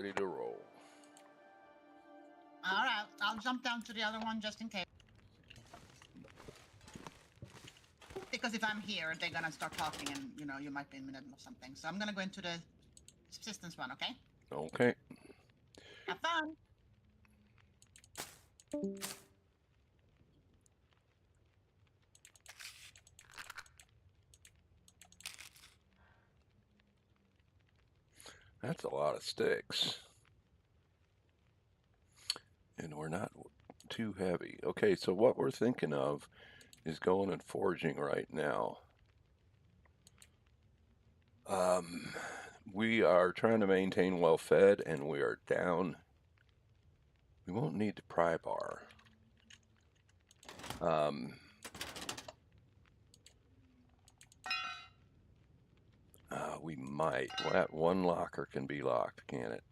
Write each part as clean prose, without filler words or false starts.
ready to roll. All right, I'll jump down to the other one just in case. Because if I'm here, they're gonna start talking, and you might be in the middle of something. So I'm gonna go into the subsistence one. Okay. Okay. Have fun. That's a lot of sticks. And we're not too heavy. Okay, so what we're thinking of is going and foraging right now. We are trying to maintain well fed, and we are down. We won't need to pry bar. We might. Well, that one locker can be locked, can it?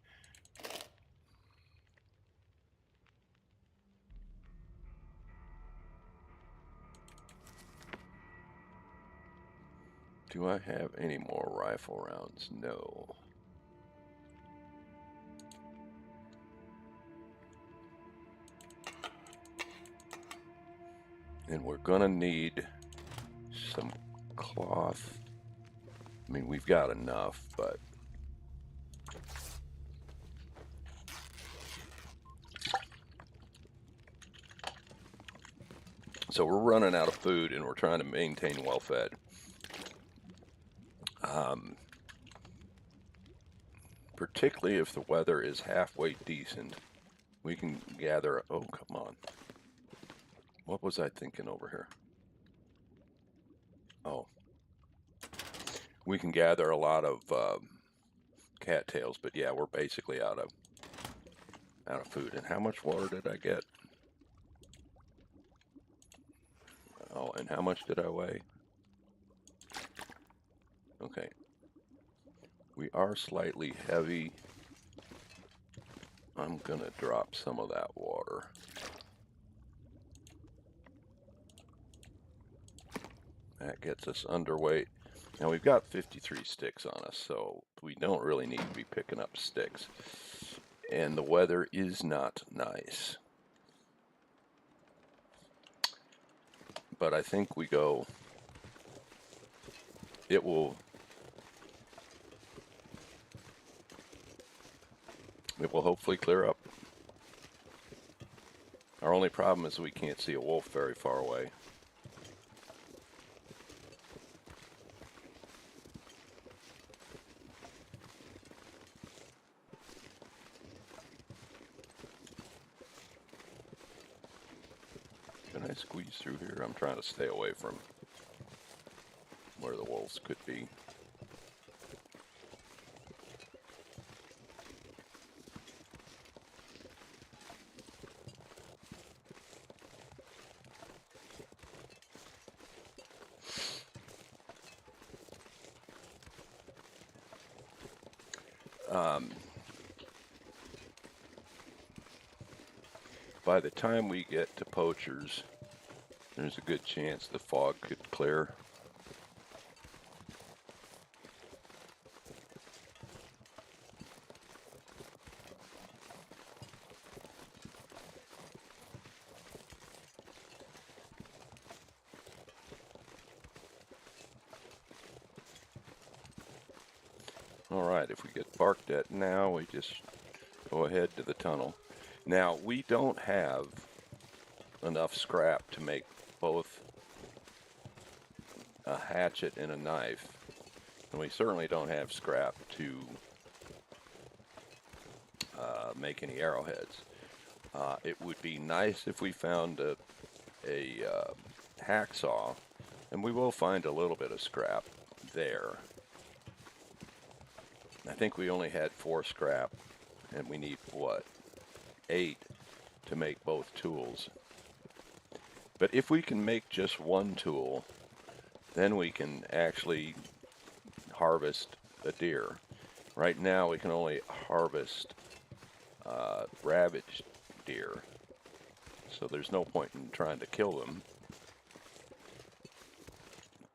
Do I have any more rifle rounds? No. And we're gonna need some cloth. I mean, we've got enough, but so we're running out of food, and we're trying to maintain well fed. Particularly if the weather is halfway decent, we can gather. Oh, come on. What was I thinking over here? Oh, we can gather a lot of cattails, but yeah, we're basically out of food. And how much water did I get? Oh, and how much did I weigh? Okay. We are slightly heavy. I'm gonna drop some of that water. That gets us underweight. Now we've got 53 sticks on us, so we don't really need to be picking up sticks. And the weather is not nice. But I think we go, it will hopefully clear up. Our only problem is we can't see a wolf very far away. Can I squeeze through here? I'm trying to stay away from where the wolves could be. By the time we get to poachers, there's a good chance the fog could clear. All right, if we get barked at now, we just go ahead to the tunnel. Now, we don't have enough scrap to make both a hatchet and a knife, and we certainly don't have scrap to make any arrowheads. It would be nice if we found a hacksaw, and we will find a little bit of scrap there. I think we only had 4 scrap, and we need, what, 8 to make both tools. But if we can make just one tool, then we can actually harvest a deer. Right now we can only harvest ravaged deer, so there's no point in trying to kill them.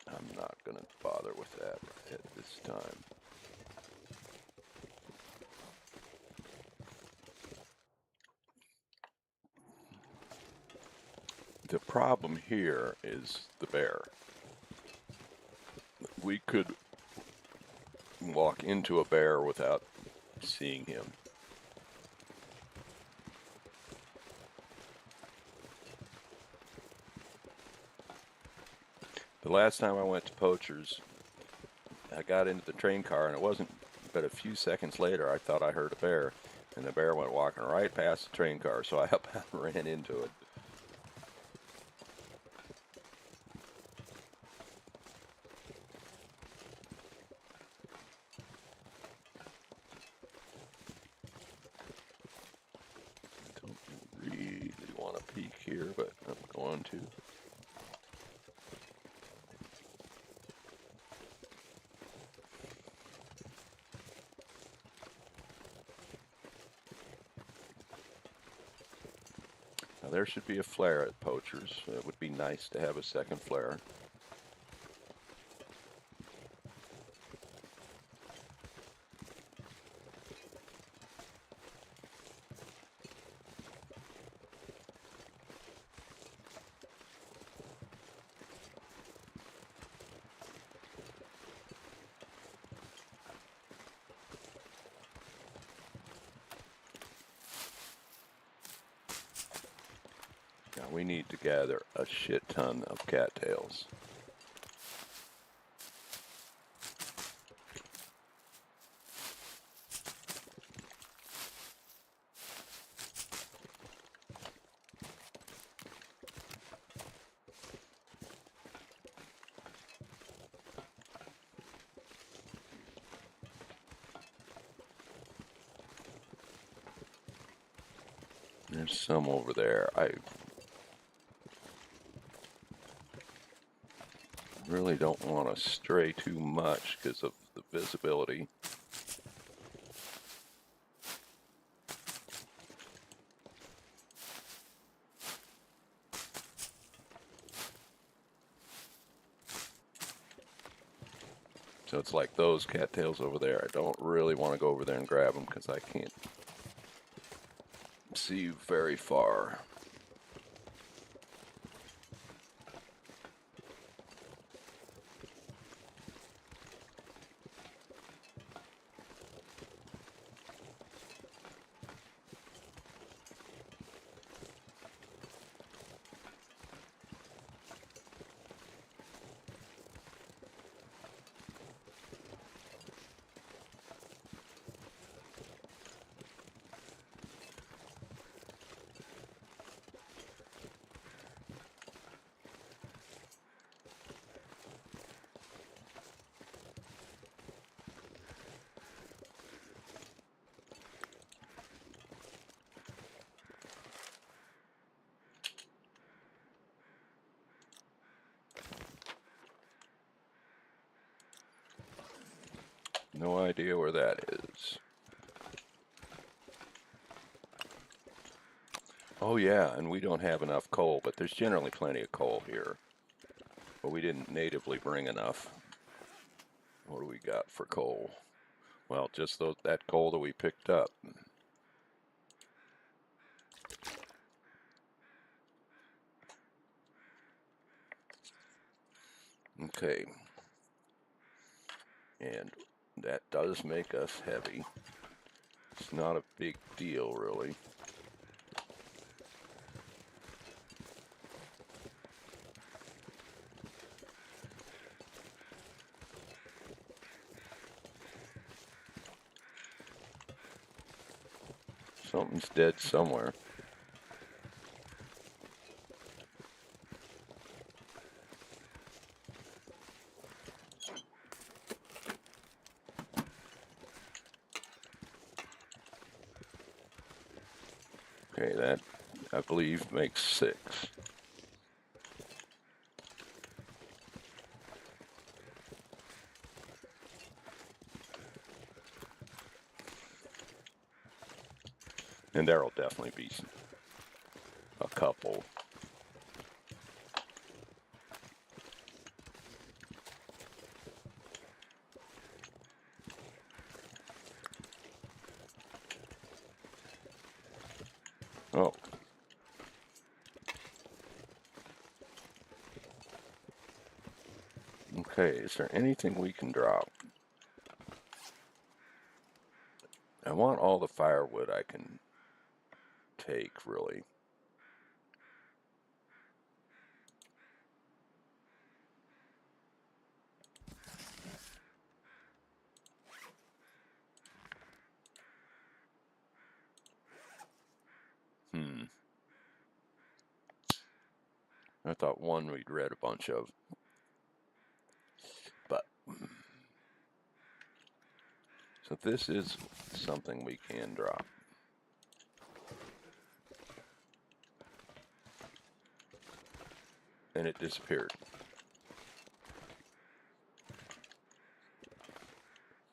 I'm not going to bother with that at this time. The problem here is the bear. We could walk into a bear without seeing him. The last time I went to Poachers, I got into the train car, and it wasn't but a few seconds later I thought I heard a bear, and the bear went walking right past the train car, so I up and ran into it. Don't really want to peek here, but I'm going to. Now there should be a flare at Poachers. It would be nice to have a second flare. Now we need to gather a shit ton of cattails. There's some over there. I really don't want to stray too much because of the visibility. So it's like those cattails over there. I don't really want to go over there and grab them because I can't see very far. No idea where that is. Oh yeah, and we don't have enough coal, but there's generally plenty of coal here. But we didn't natively bring enough. What do we got for coal? Well, just that coal that we picked up. Okay. And that does make us heavy. It's not a big deal, really. Something's dead somewhere. Okay, that, I believe, makes 6. And there'll definitely be a couple. Oh. Okay, is there anything we can drop? I want all the firewood I can take, really. I thought one we'd read a bunch of, but so this is something we can drop. And it disappeared.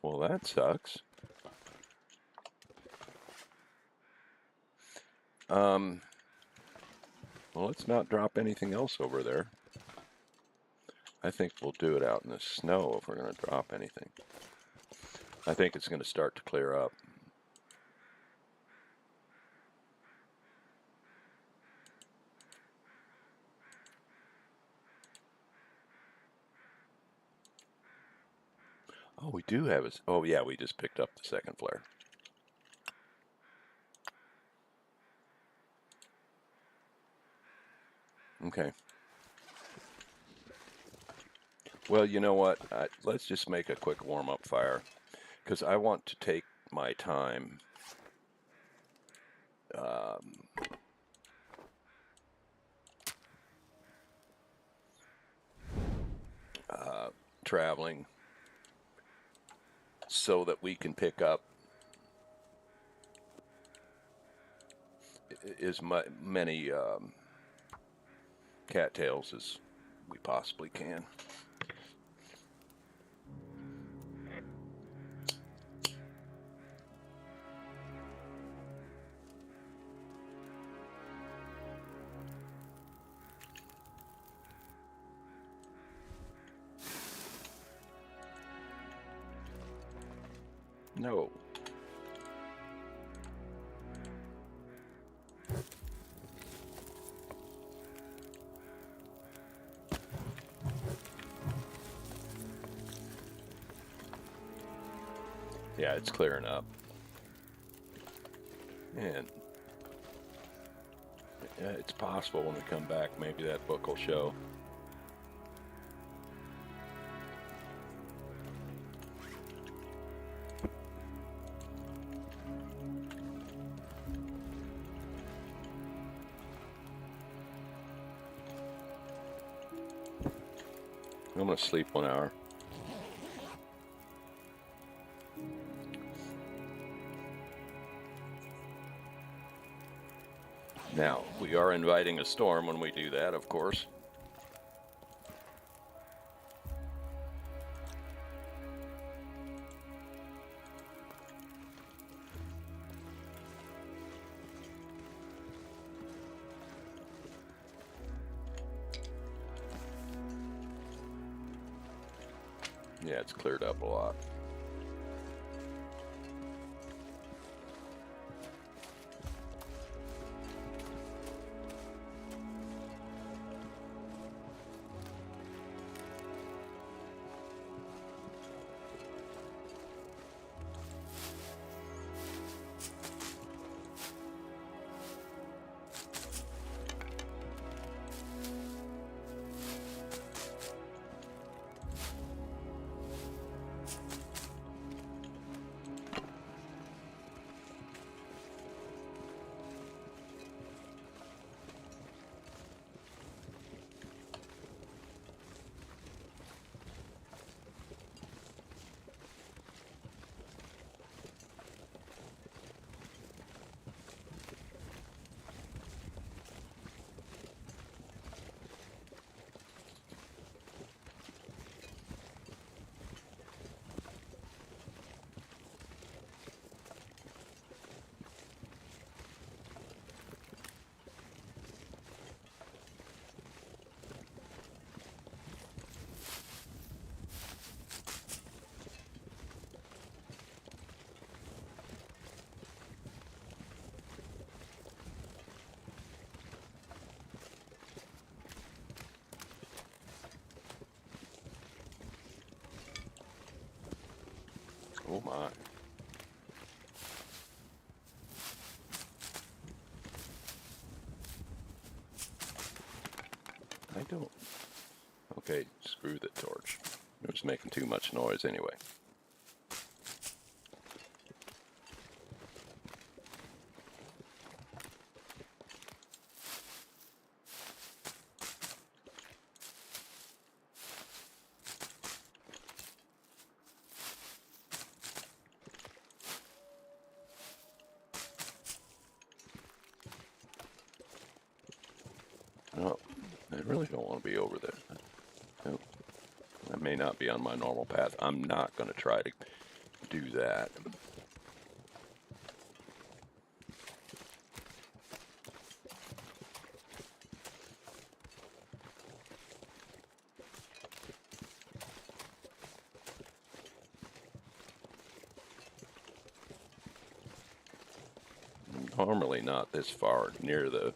Well, that sucks. Well, let's not drop anything else over there. I think we'll do it out in the snow if we're going to drop anything. I think it's going to start to clear up. Oh, we do have a... Oh, yeah, we just picked up the second flare. Okay. Well, you know what? Let's just make a quick warm-up fire, because I want to take my time traveling so that we can pick up as many cattails as we possibly can. No. Yeah, it's clearing up. And yeah, it's possible when we come back, maybe that book will show. I'm going to sleep 1 hour. Now, we are inviting a storm when we do that, of course. Yeah, it's cleared up a lot. Oh my. I don't. Okay, screw the torch. It was making too much noise anyway. Oh, I really don't want to be over there. No, I may not be on my normal path. I'm not going to try to do that. Normally not this far near the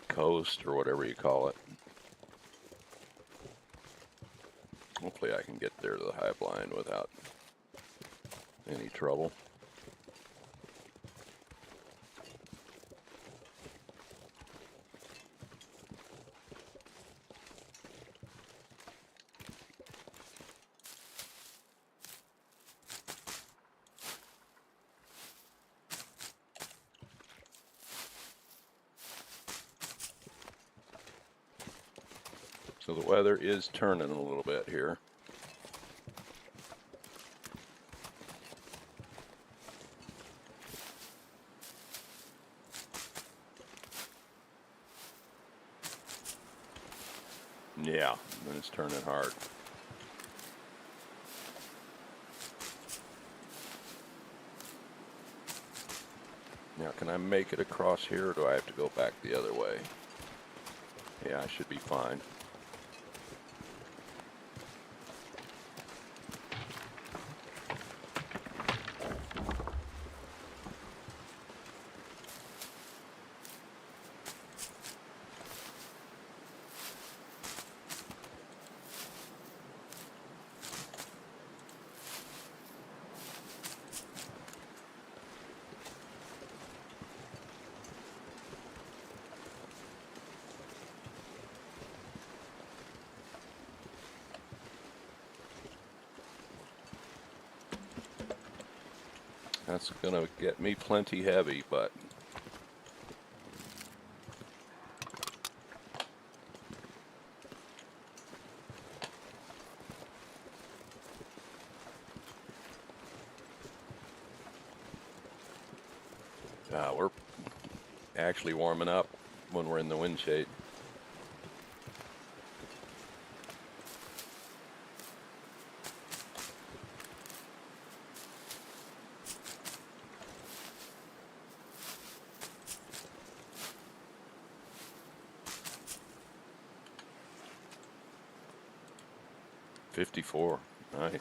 coast or whatever you call it. Hopefully I can get there to the high blind without any trouble. So the weather is turning a little bit here. Yeah, and it's turning hard. Now, can I make it across here, or do I have to go back the other way? Yeah, I should be fine. That's gonna get me plenty heavy, but we're actually warming up when we're in the wind shade. $54, nice.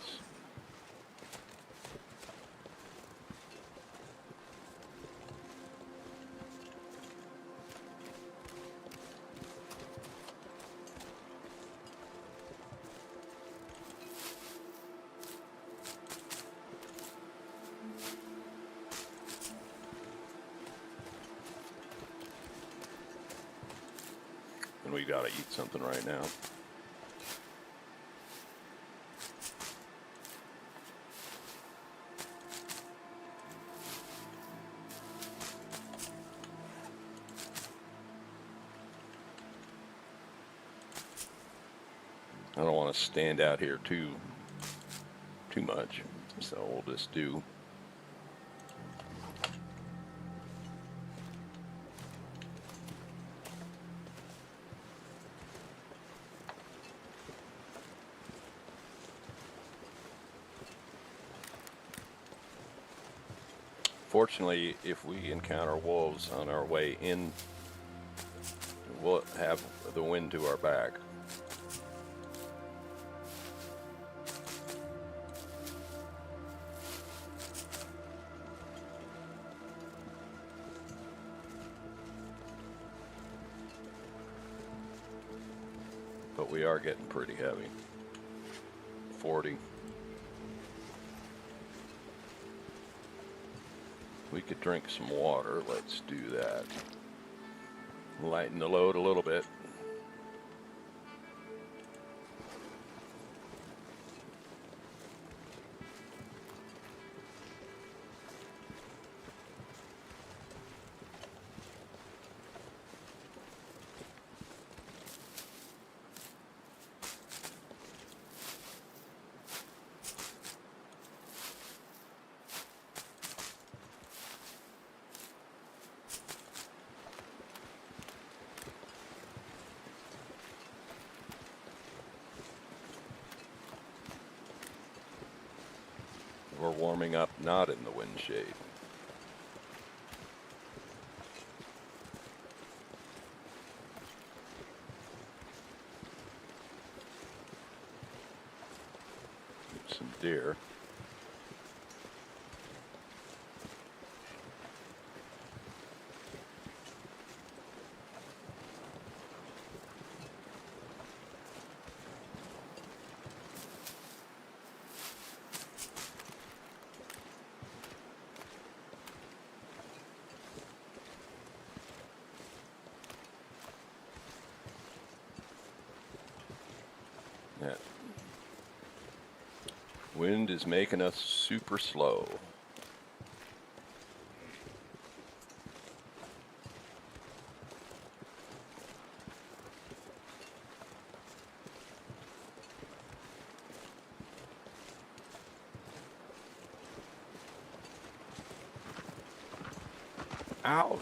And we gotta eat something right now. I don't want to stand out here too much, so we'll just do. Fortunately, if we encounter wolves on our way in, we'll have the wind to our back. But we are getting pretty heavy. 40. We could drink some water. Let's do that. Lighten the load a little bit. We're warming up not in the wind shade. Some deer. That wind is making us super slow. Ouch.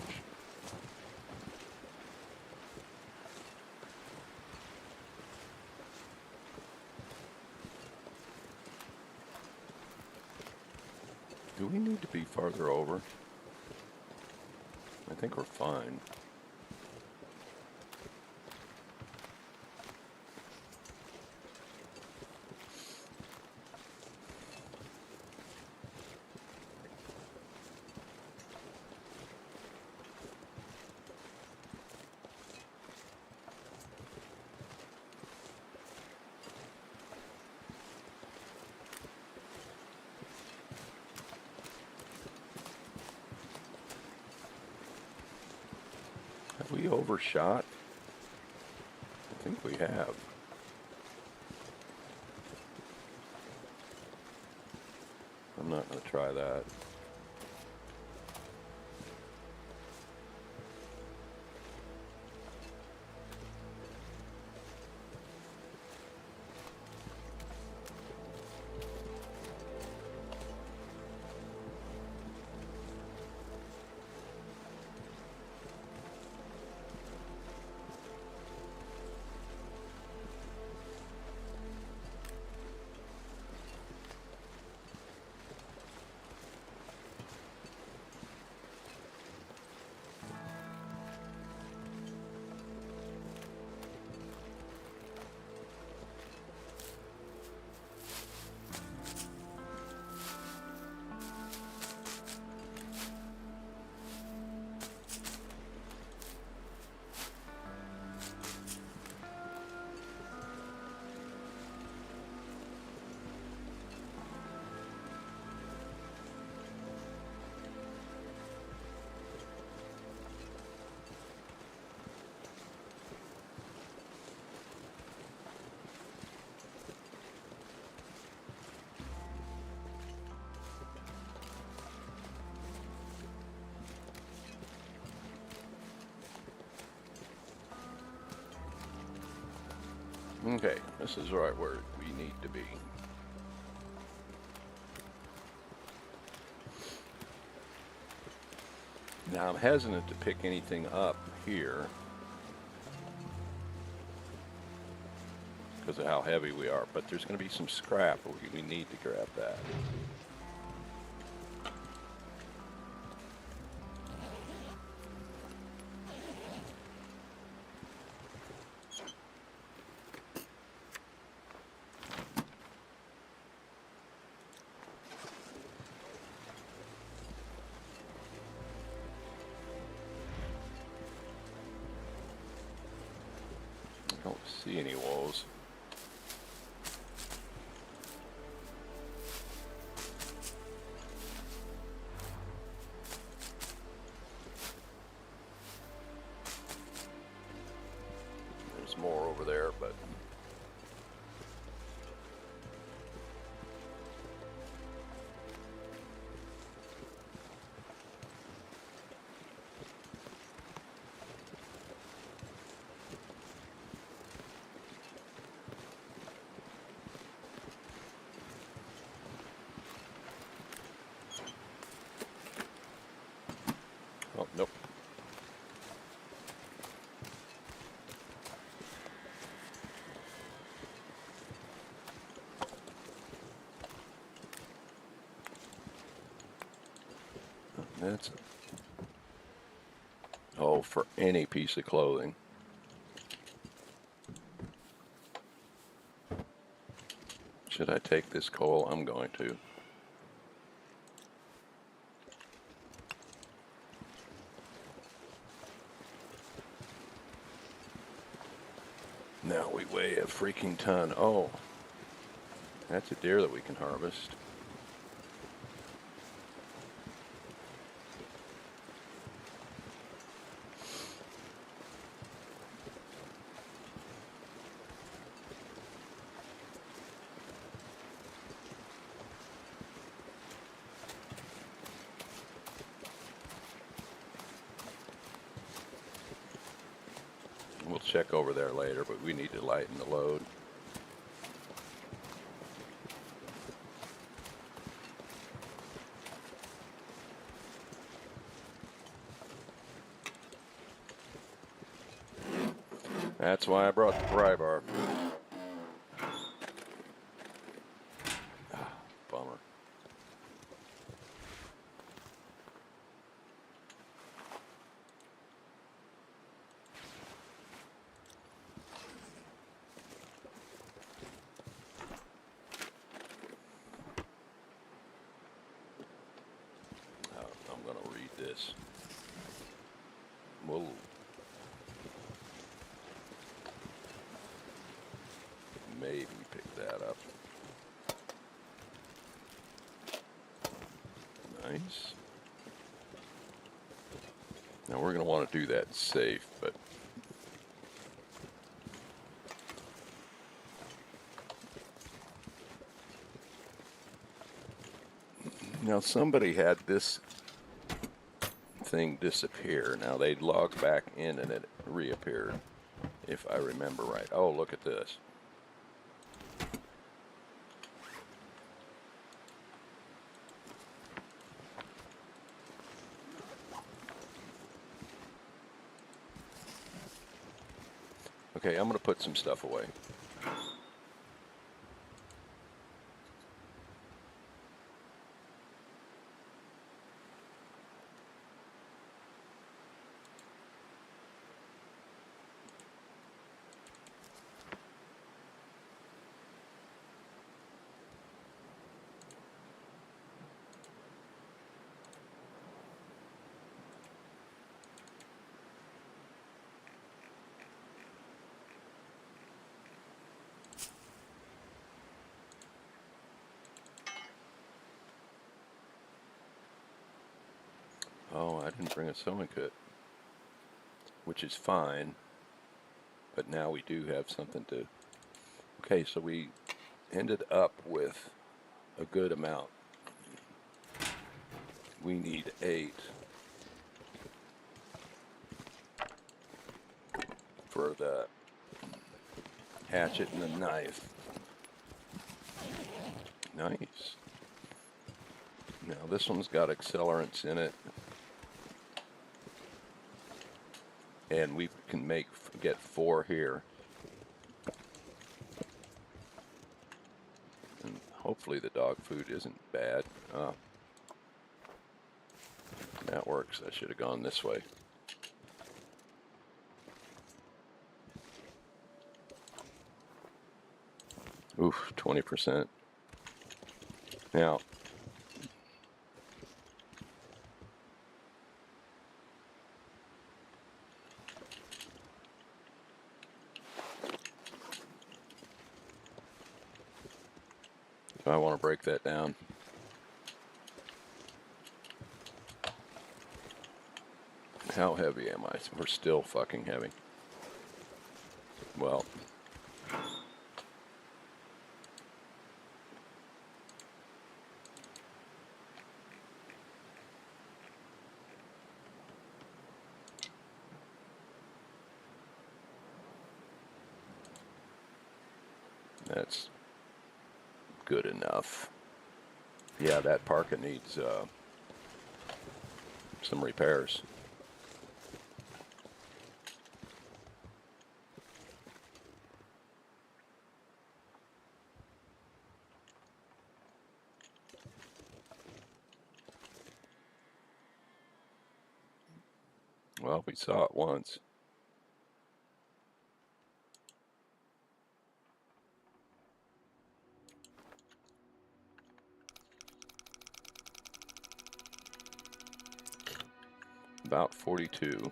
Do we need to be farther over? I think we're fine. Have we overshot? I think we have. I'm not going to try that. Okay, this is right where we need to be. Now I'm hesitant to pick anything up here because of how heavy we are, but there's going to be some scrap. We need to grab that. I don't see any wolves. That's, oh, for any piece of clothing. Should I take this coal? I'm going to. Now we weigh a freaking ton. Oh, that's a deer that we can harvest. We'll check over there later, but we need to lighten the load. That's why I brought the pry bar. Bummer. I'm going to read this. Whoa. Maybe pick that up. Nice. Now we're going to want to do that safe, but now somebody had this thing disappear. Now they logged back in and it reappeared, if I remember right. Oh, look at this. Okay, I'm going to put some stuff away. Oh, I didn't bring a sewing kit, which is fine, but now we do have something to... Okay, so we ended up with a good amount. We need 8 for the hatchet and the knife. Nice. Now this one's got accelerants in it, and we can get 4 here. And hopefully the dog food isn't bad. That works. I should have gone this way. Oof, 20%. Now, I want to break that down. How heavy am I? We're still fucking heavy. Well, that's good enough. Yeah, that parka needs some repairs. Well, we saw it once. About 42.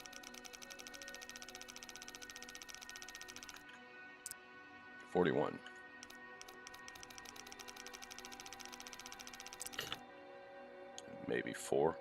41. Maybe 4.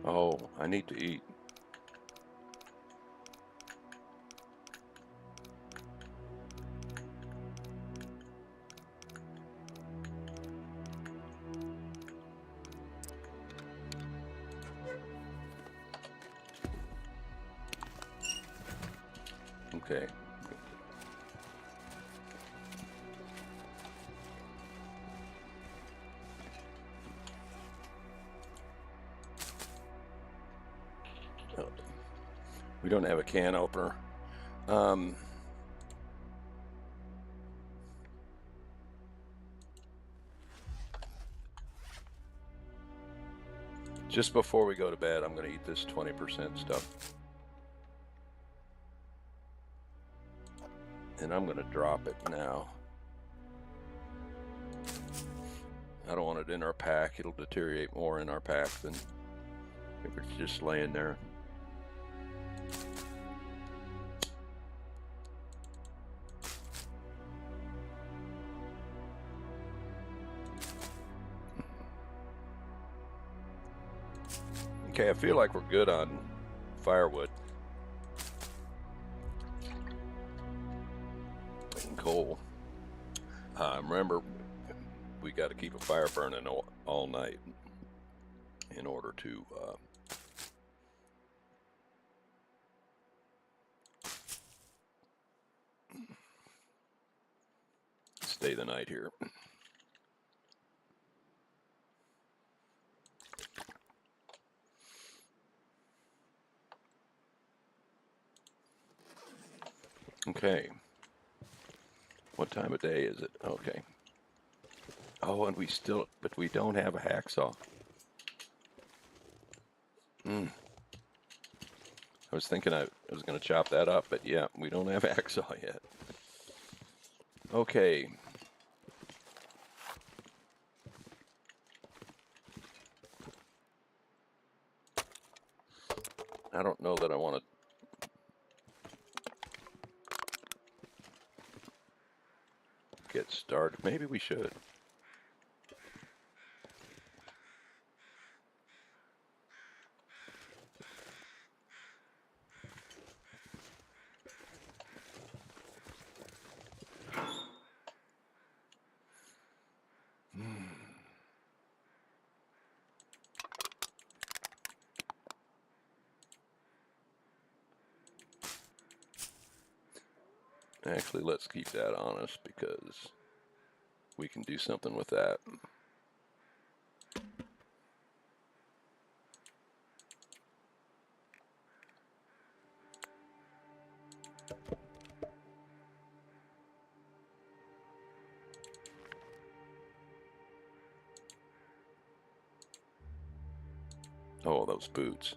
Oh, I need to eat. Okay. Oh, we don't have a can opener. Just before we go to bed, I'm going to eat this 20% stuff. And I'm going to drop it now. I don't want it in our pack. It'll deteriorate more in our pack than if it's just laying there. Okay, I feel like we're good on firewood and coal. Remember, we got to keep a fire burning all night in order to stay the night here. Okay. What time of day is it? Okay. Oh, and but we don't have a hacksaw. I was thinking I was going to chop that up, but yeah, we don't have a hacksaw yet. Okay. I don't know that I want to get started. Maybe we should. Actually, let's keep that honest because we can do something with that. Oh, those boots.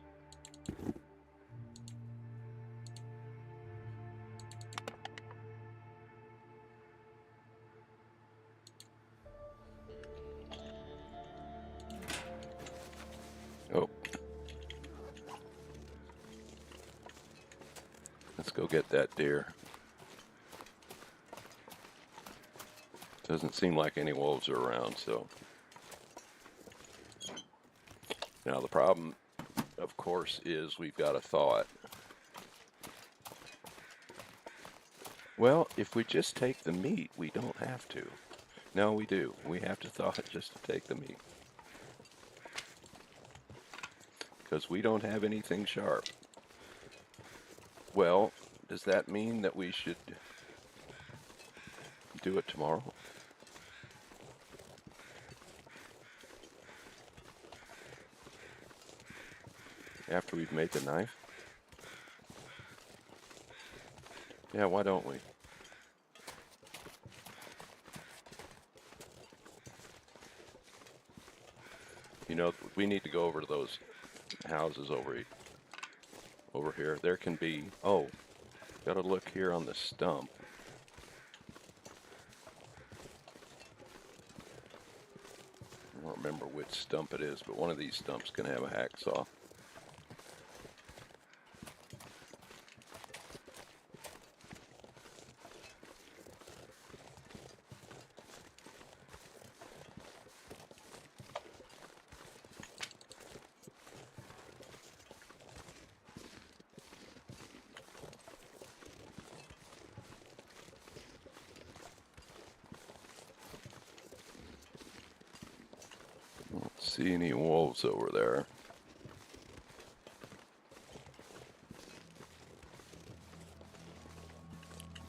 Oh. Let's go get that deer. Doesn't seem like any wolves are around, so. Now the problem, of course, is we've got to thaw it. Well, if we just take the meat, we don't have to. No, we do. We have to thaw it just to take the meat. Because we don't have anything sharp. Well, does that mean that we should do it tomorrow? After we've made the knife? Yeah, why don't we? You know, we need to go over to those houses over here. There can be, oh, gotta look here on the stump. I don't remember which stump it is, but one of these stumps can have a hacksaw. I don't see any wolves over there.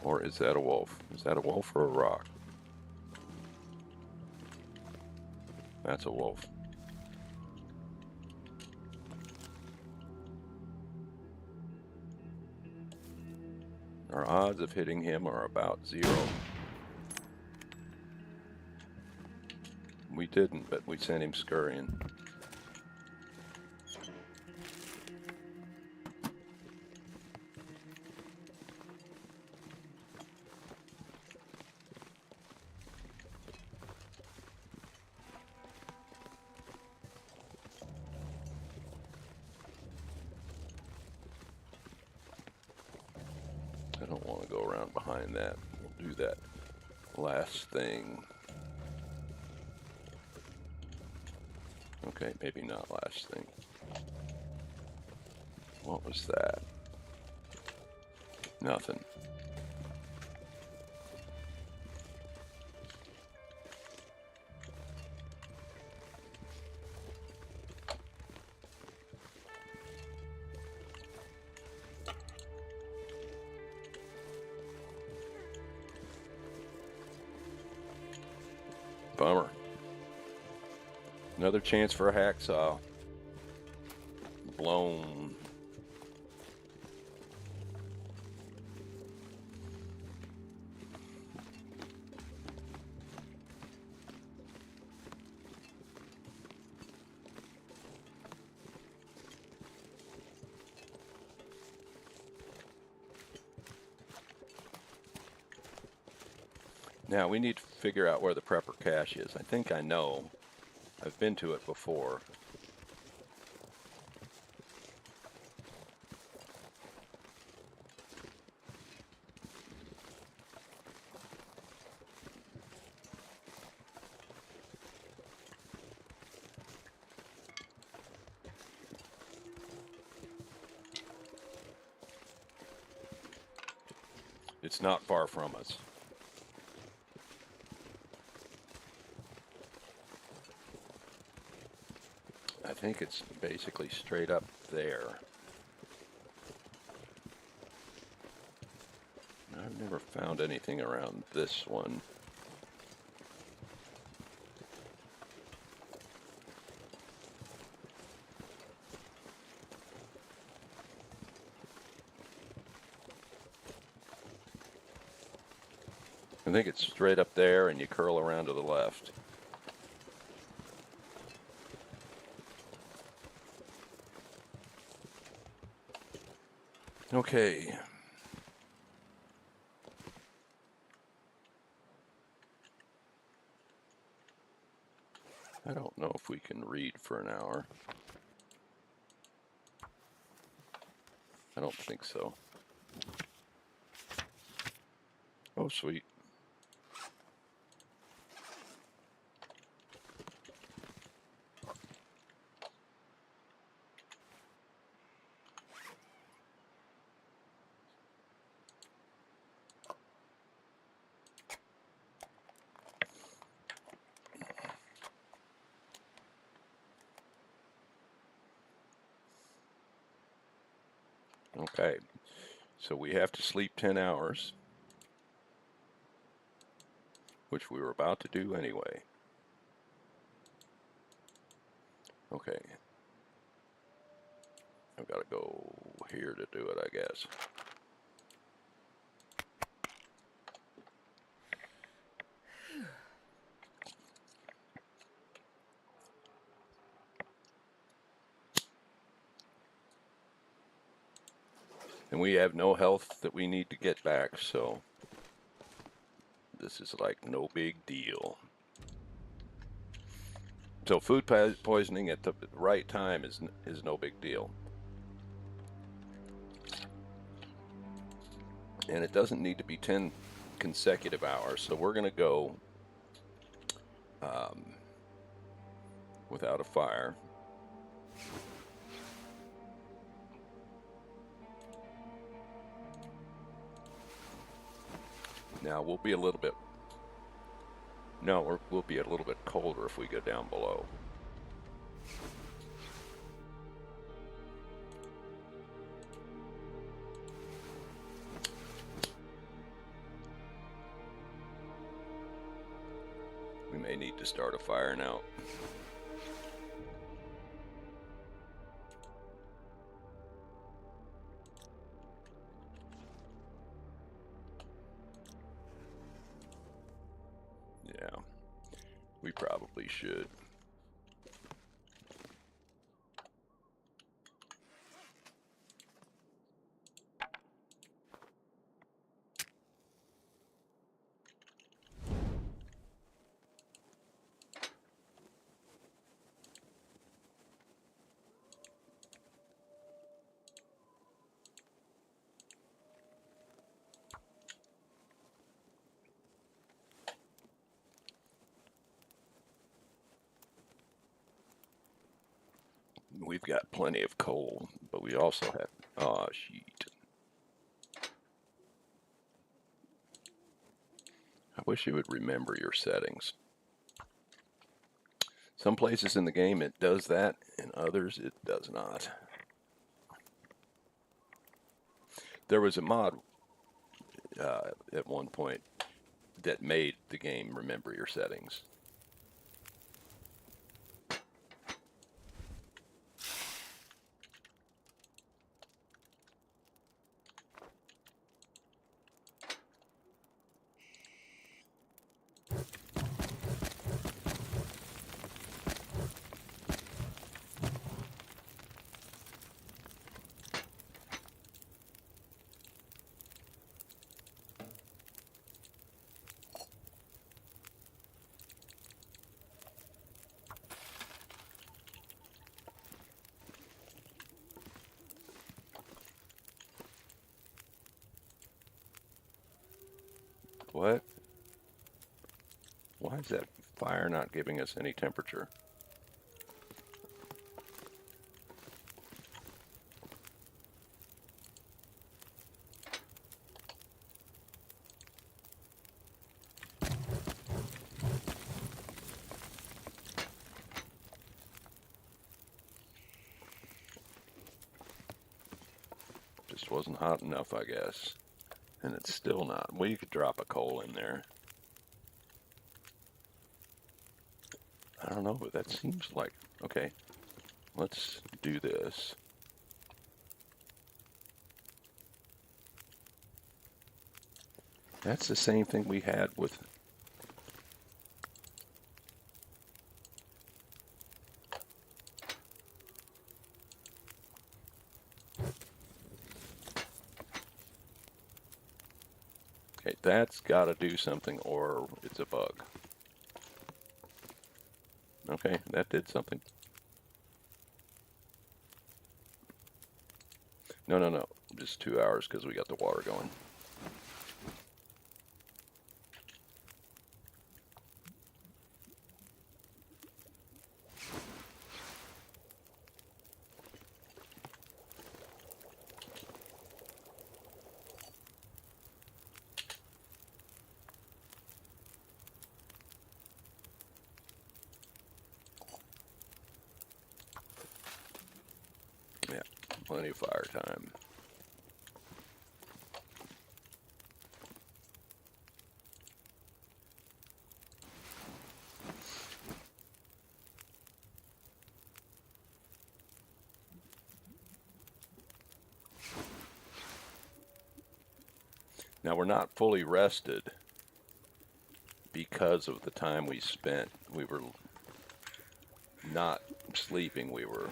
Or is that a wolf? Is that a wolf or a rock? That's a wolf. Our odds of hitting him are about 0. We didn't, but we sent him scurrying. I don't want to go around behind that. We'll do that last thing. Okay, maybe not last thing. What was that? Nothing. Bummer. Another chance for a hacksaw. Blown. Now we need to figure out where the prepper cache is. I think I know. I've been to it before. It's not far from us. I think it's basically straight up there. I've never found anything around this one. I think it's straight up there and you curl around to the left. Okay. I don't know if we can read for an hour. I don't think so. Oh, sweet. Okay, so we have to sleep 10 hours. which we were about to do anyway. Okay. I've got to go here to do it, I guess. And we have no health that we need to get back, so this is like no big deal. So food poisoning at the right time is no big deal. And it doesn't need to be 10 consecutive hours. So we're going to go without a fire. Now we'll be a little bit, no, we'll be a little bit colder if we go down below. We may need to start a fire now. Yeah, we probably should. We've got plenty of coal, but we also have, oh, sheet. I wish you would remember your settings. Some places in the game it does that, and others it does not. There was a mod at one point that made the game remember your settings. What? Why is that fire not giving us any temperature? Just wasn't hot enough, I guess. And it's still not. Well, you could drop a coal in there. I don't know, but that seems like, okay, let's do this. That's the same thing we had with, okay, that's got to do something or it's a bug. Okay, that did something. No, just 2 hours because we got the water going. Yeah, plenty of fire time. Now we're not fully rested because of the time we spent. We were not sleeping. We were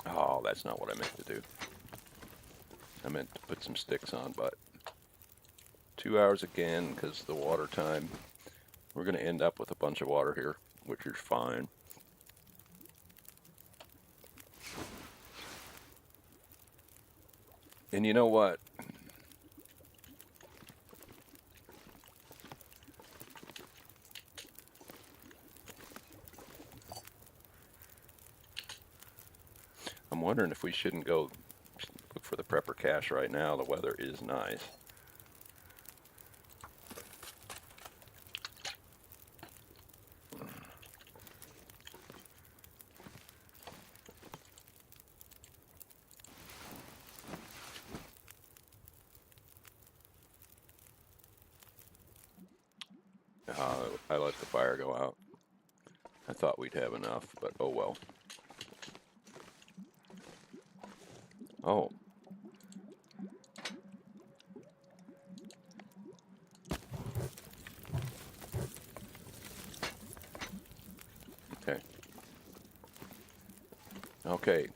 oh, that's not what I meant to do. I meant to put some sticks on, but 2 hours again because of the water time. We're going to end up with a bunch of water here, which is fine. And you know what? I'm wondering if we shouldn't go look for the prepper cache right now. The weather is nice. I let the fire go out. I thought we'd have enough, but oh well. Oh. Okay. Okay.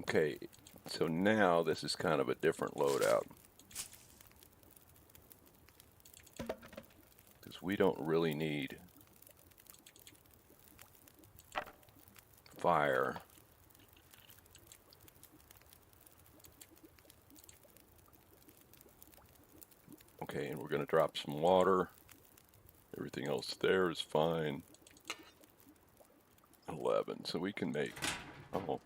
Okay, so now this is kind of a different loadout. Because we don't really need fire. Okay, and we're going to drop some water. Everything else there is fine. 11, so we can make, oh.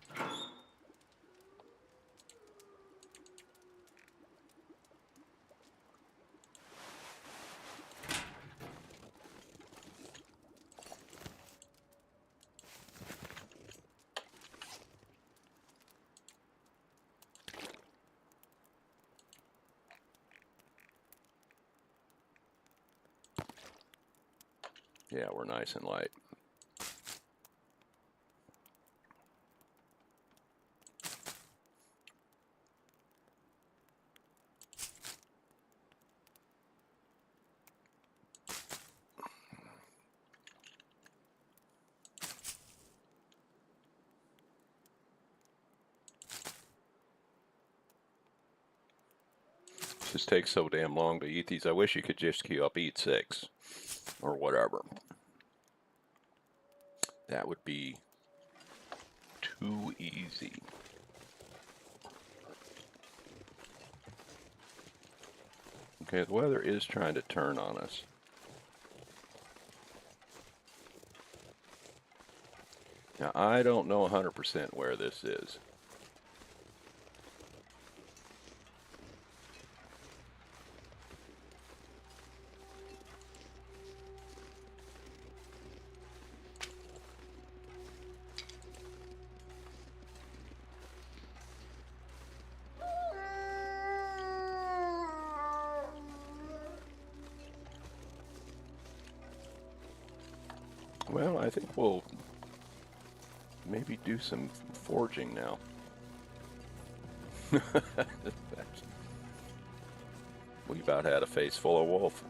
Yeah, we're nice and light. Just takes so damn long to eat these. I wish you could just queue up eat 6 or whatever. That would be too easy. Okay, the weather is trying to turn on us. Now, I don't know 100% where this is. Well, I think we'll maybe do some forging now. We about had a face full of wolf.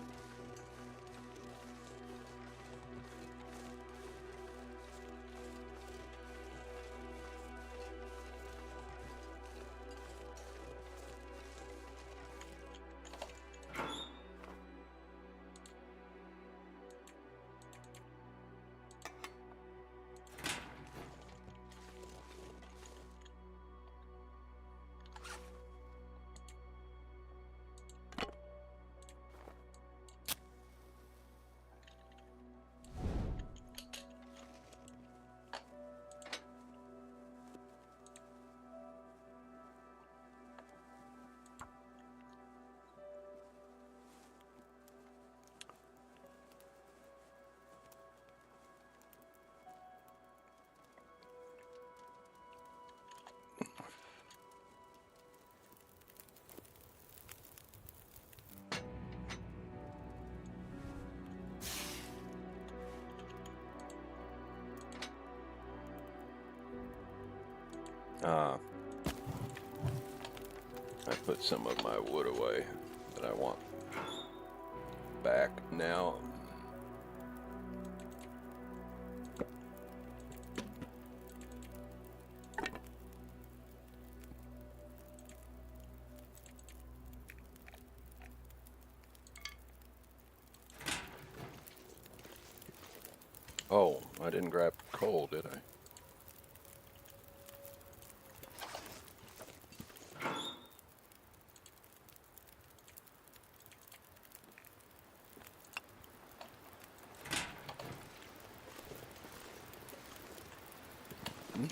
I put some of my wood away that I want back now. Oh, I didn't grab coal, did I?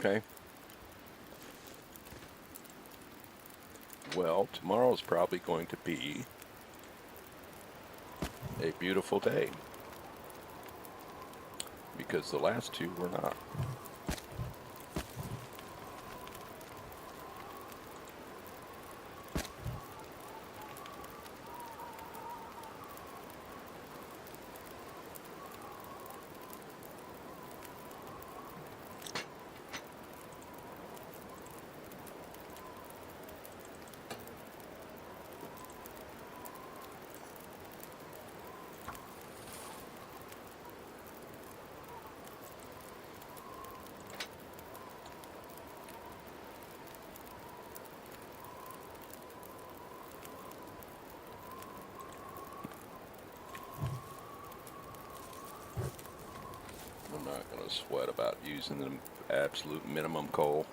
Okay. Well, tomorrow's probably going to be a beautiful day because the last two were not. I'm not going to sweat about using the absolute minimum coal.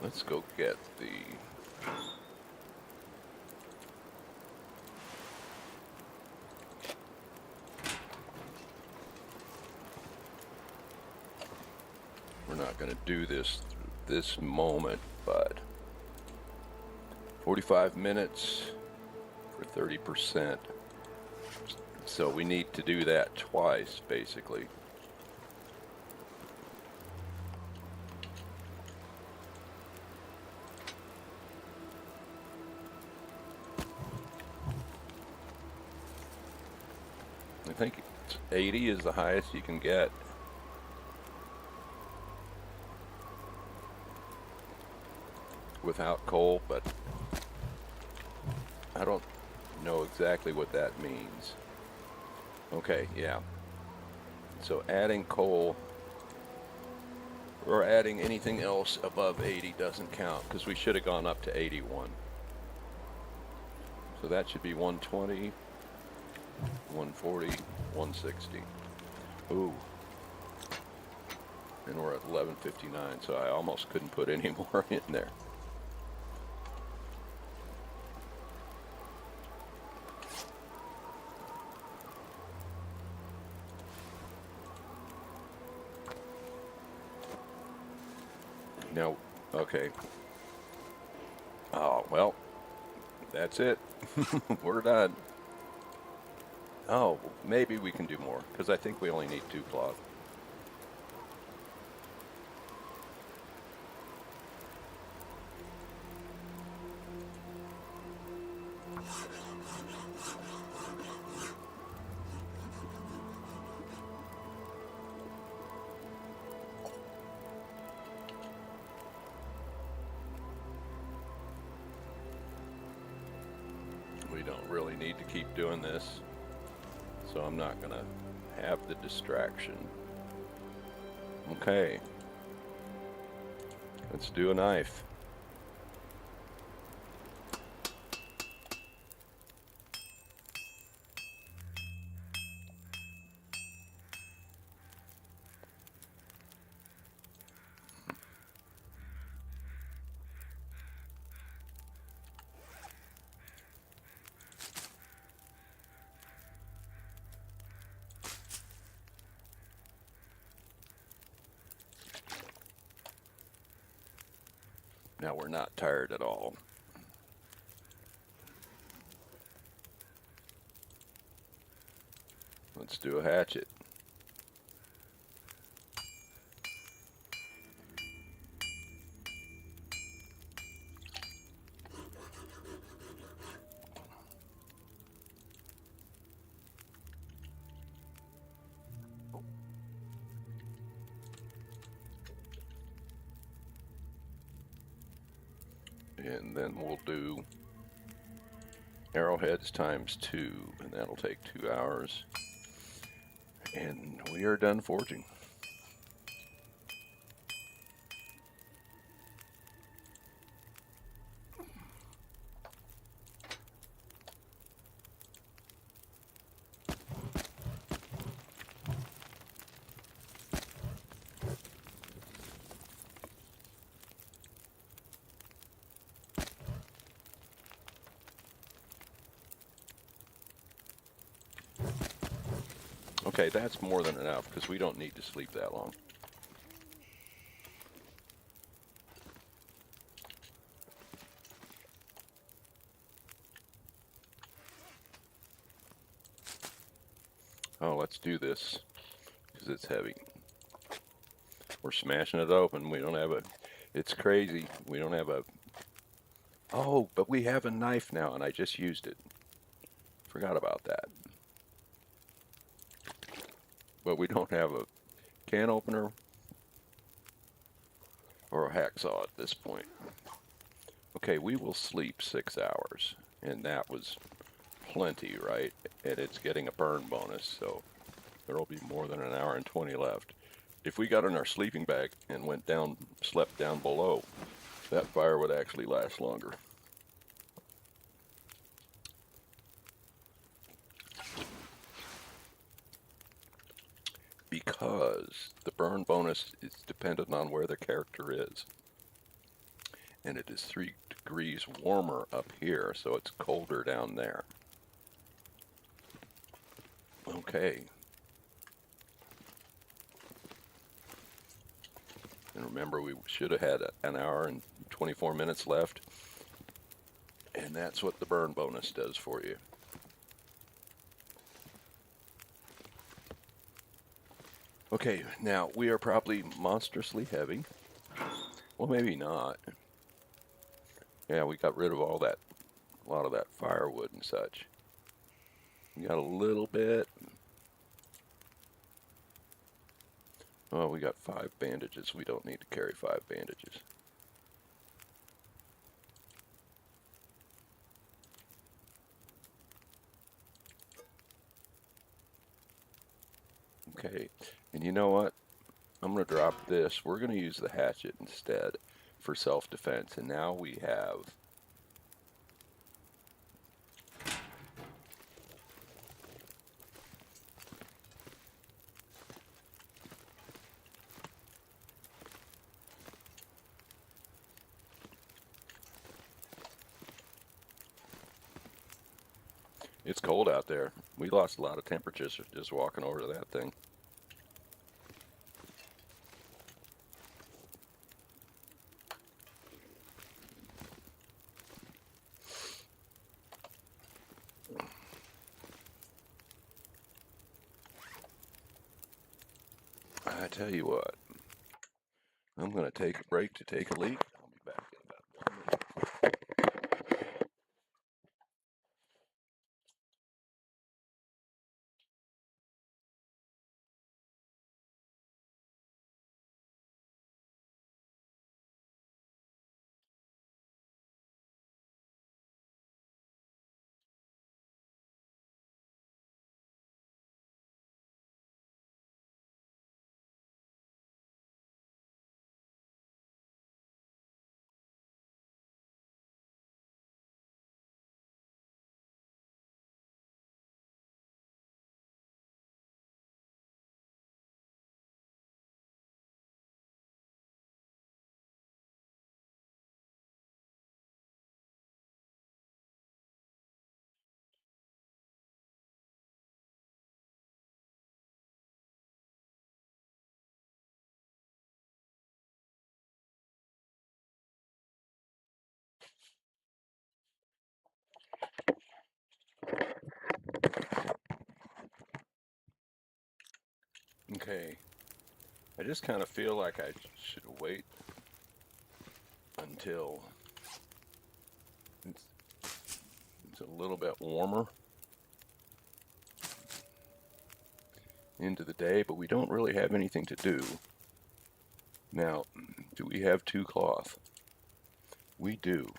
Let's go get the... We're not going to do this this moment, but 45 minutes for 30%. So we need to do that twice, basically. I think 80 is the highest you can get. Without coal, but I don't know exactly what that means. Okay, yeah. So adding coal or adding anything else above 80 doesn't count because we should have gone up to 81. So that should be 120, 140, 160. Ooh. And we're at 1159, so I almost couldn't put any more in there. Now, okay. Oh, well, that's it. We're done. Oh, maybe we can do more, because I think we only need 2 cloth. We don't really need to keep doing this, so I'm not going to have the distraction. Okay. Let's do a knife. Now we're not tired at all. Let's do a hatchet. and then we'll do arrowheads times 2, and that'll take 2 hours. And we are done forging. Okay, that's more than enough because we don't need to sleep that long. Oh, let's do this because it's heavy. We're smashing it open. We don't have a, it's crazy. We don't have a, oh, but we have a knife now and I just used it. Forgot about that. But we don't have a can opener or a hacksaw at this point. Okay, we will sleep 6 hours, and that was plenty, right? And it's getting a burn bonus, so there will be more than an hour and 20 left. If we got in our sleeping bag and went down, slept down below, that fire would actually last longer. Because the burn bonus is dependent on where the character is. And it is 3 degrees warmer up here, so it's colder down there. Okay. And remember, we should have had an hour and 24 minutes left. And that's what the burn bonus does for you. Okay, now we are probably monstrously heavy. Well, maybe not. Yeah, we got rid of all that, a lot of that firewood and such. We got a little bit. Oh, we got 5 bandages. We don't need to carry 5 bandages. Okay, and you know what? I'm going to drop this. We're going to use the hatchet instead for self-defense. And now we have it's cold out there. We lost a lot of temperatures just walking over to that thing. I tell you what, I'm going to take a break to take a leak. I'll be back in about 1 minute. Okay, I just kind of feel like I should wait until it's a little bit warmer into the day, but we don't really have anything to do. Now, do we have 2 cloth? We do.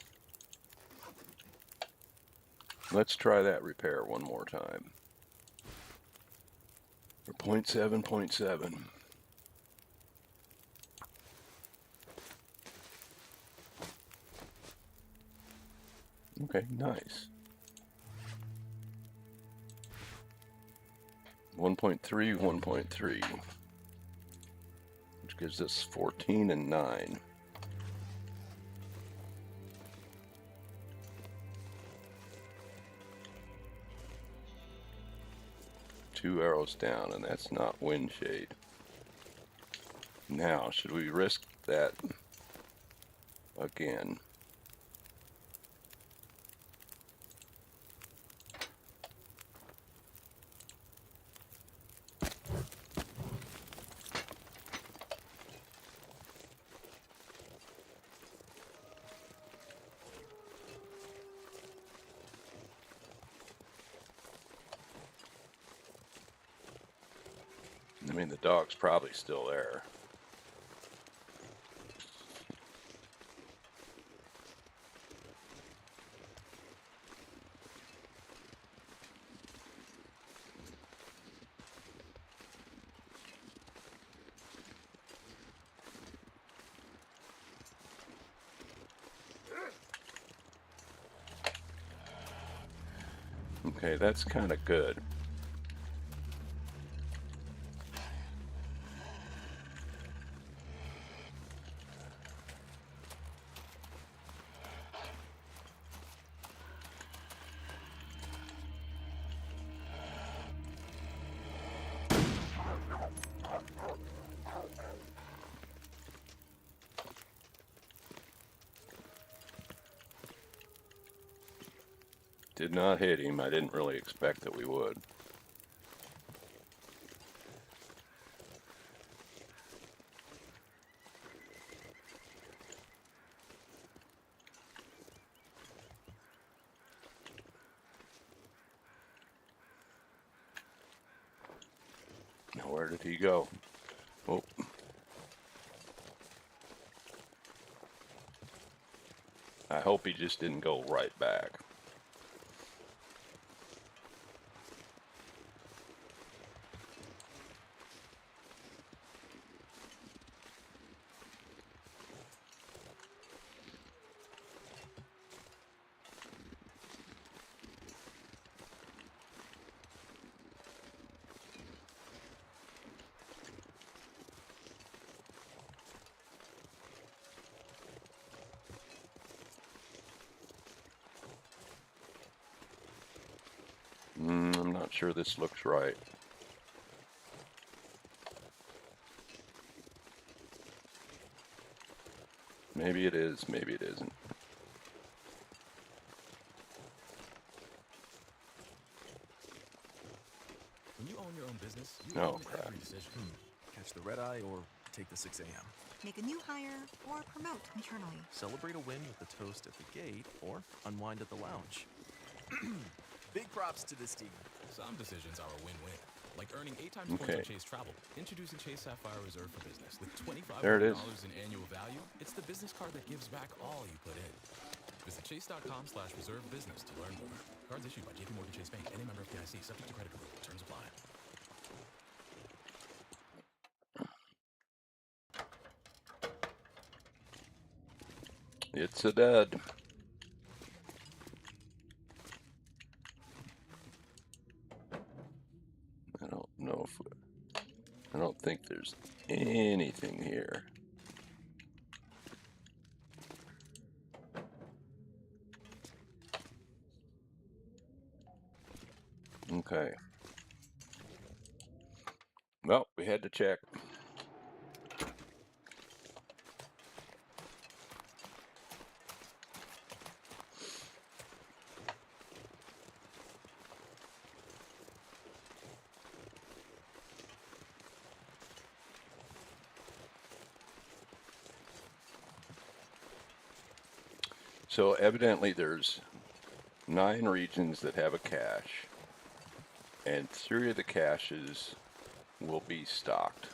Let's try that repair one more time. Or 0.7. Okay, nice. 1.3, 1.3, which gives us 14 and 9. Two arrows down, and that's not wind shade. Now, should we risk that again? I mean, the dog's probably still there. Okay, that's kind of good. Did not hit him. I didn't really expect that we would. Now, where did he go? Oh. I hope he just didn't go right back. I'm not sure this looks right. Maybe it is, maybe it isn't. When you own your own business, you Oh, own crap. every decision. Catch the red eye or take the 6 a.m. Make a new hire or promote internally. Celebrate a win with the toast at the gate or unwind at the lounge. Big props to this team. Some decisions are a win-win, like earning 8 times points Okay. on Chase Travel. Introducing Chase Sapphire Reserve for Business with $2,500 There it is. in annual value. It's the business card that gives back all you put in. Visit chase.com/reserve business to learn more. Cards issued by JP Morgan Chase Bank, any member of FDIC, subject to credit approval. Terms apply. It's a dud. I don't know if I don't think there's anything here. Okay. Well, we had to check. So evidently there's 9 regions that have a cache, and 3 of the caches will be stocked.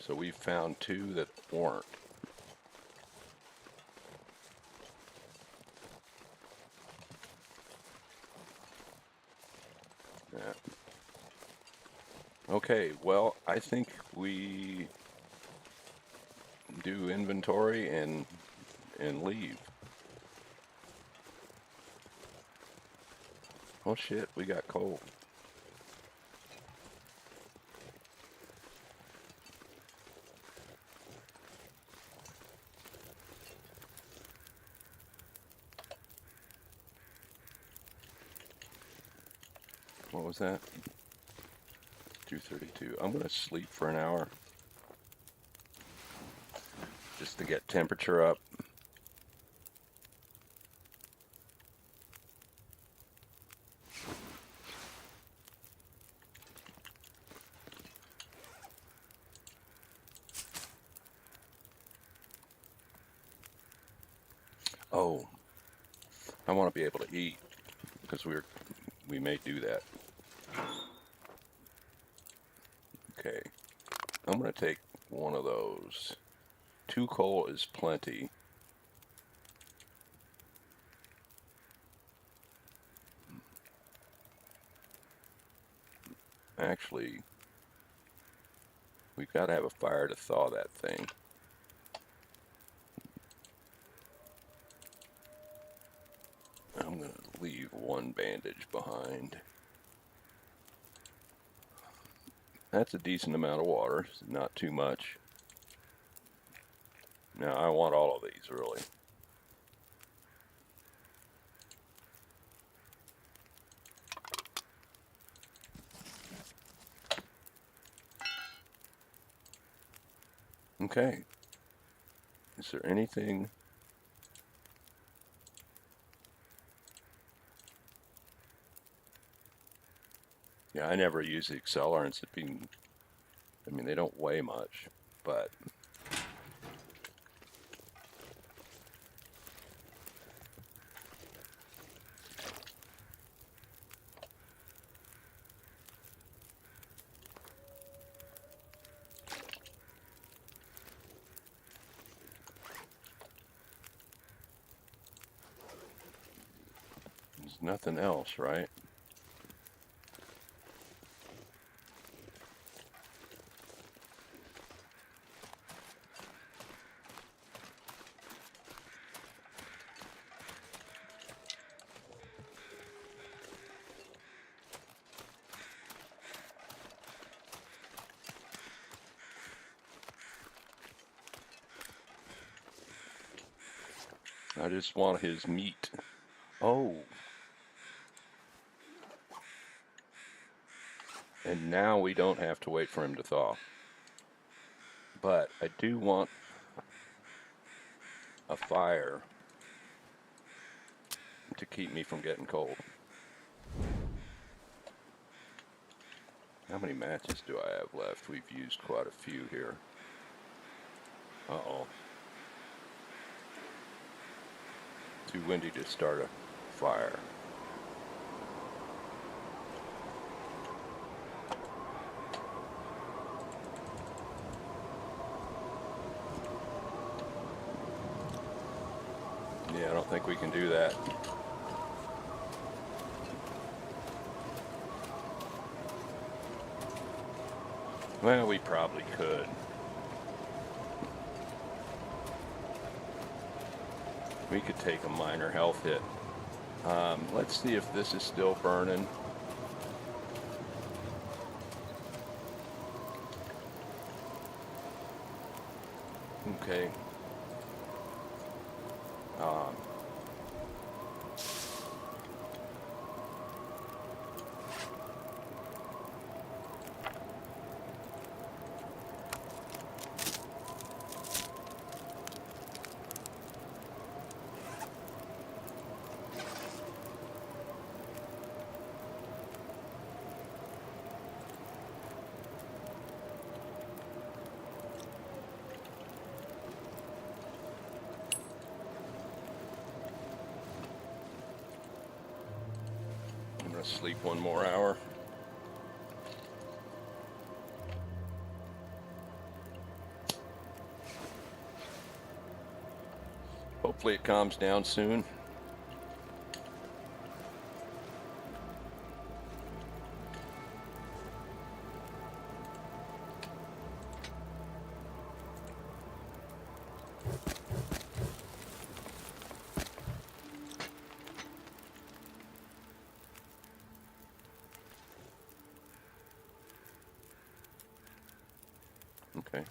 So we found 2 that weren't. Yeah. Okay, well, I think we do inventory and leave. Oh shit, we got coal. What was that? 2:32. I'm gonna sleep for an hour just to get temperature up. Oh, I want to be able to eat because we may do that. Okay, I'm gonna take one of those. 2 coal is plenty. Actually, we've got to have a fire to thaw that thing. I'm gonna leave one bandage behind. That's a decent amount of water, not too much. Now I want all of these really. Okay. Is there anything? Yeah, I never use the accelerants. I mean, they don't weigh much, but there's nothing else, right? I just want his meat. Oh. And now we don't have to wait for him to thaw. But I do want a fire to keep me from getting cold. How many matches do I have left? We've used quite a few here. Uh-oh. Too windy to start a fire. Yeah, I don't think we can do that. Well, we probably could. We could take a minor health hit. Let's see if this is still burning. Okay. I'm gonna sleep one more hour. Hopefully it calms down soon. Okay.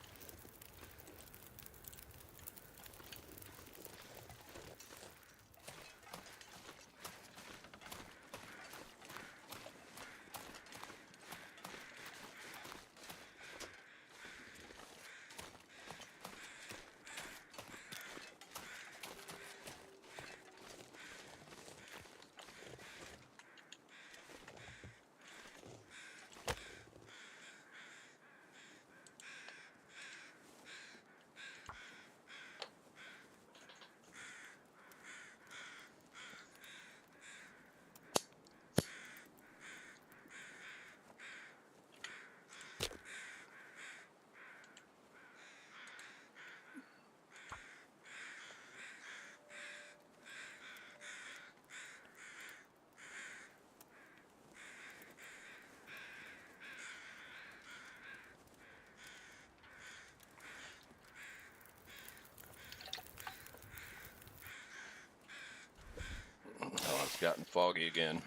Oh, it's gotten foggy again.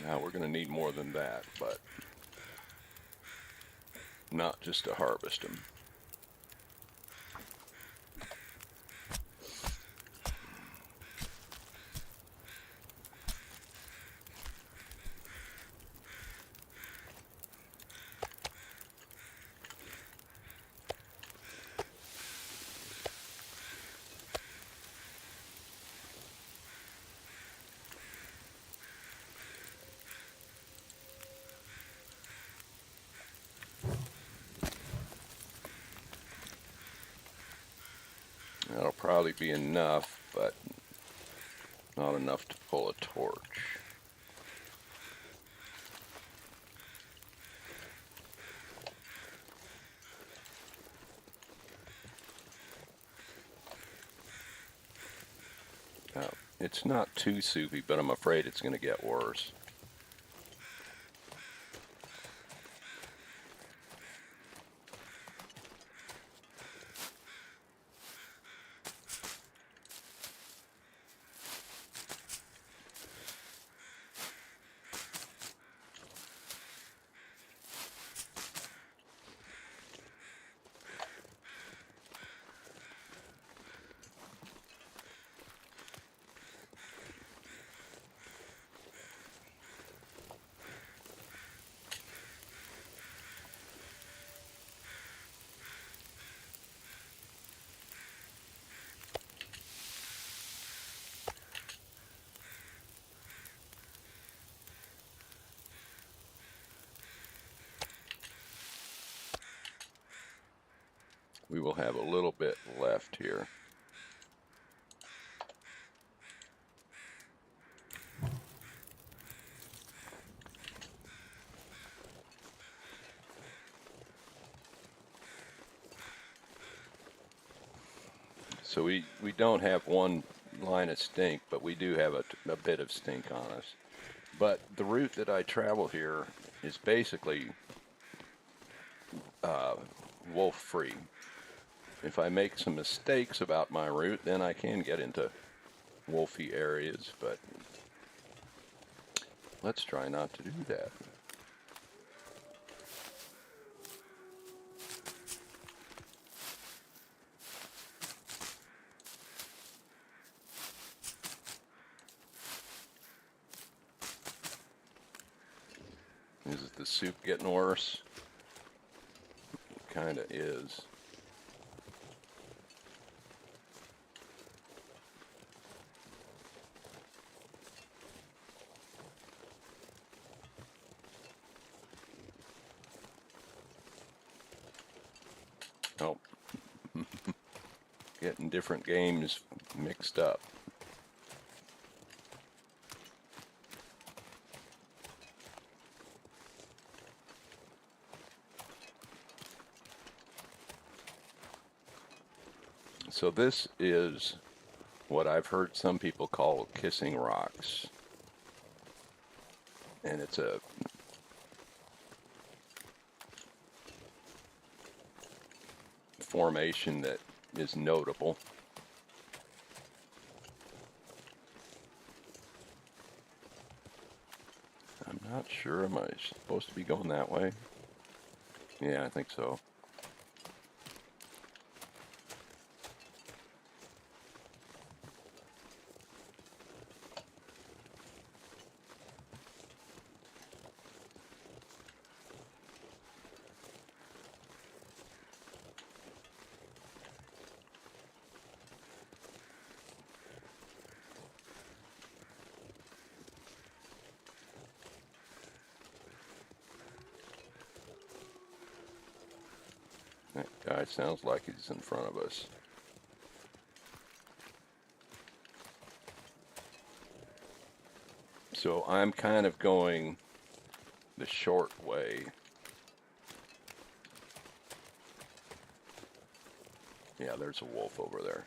Now we're going to need more than that, but not just to harvest them. That'll probably be enough, but not enough to pull a torch. Now, it's not too soupy, but I'm afraid it's going to get worse. We will have a little bit left here. So we don't have one line of stink, but we do have a bit of stink on us. But the route that I travel here is basically wolf-free. If I make some mistakes about my route, then I can get into wolfy areas, but let's try not to do that. Is the soup getting worse? It kind of is. Oh, getting different games mixed up. So this is what I've heard some people call kissing rocks. And it's a formation that is notable. Not sure. Am I supposed to be going that way? Yeah, I think so. That guy sounds like he's in front of us. So I'm kind of going the short way. Yeah, there's a wolf over there.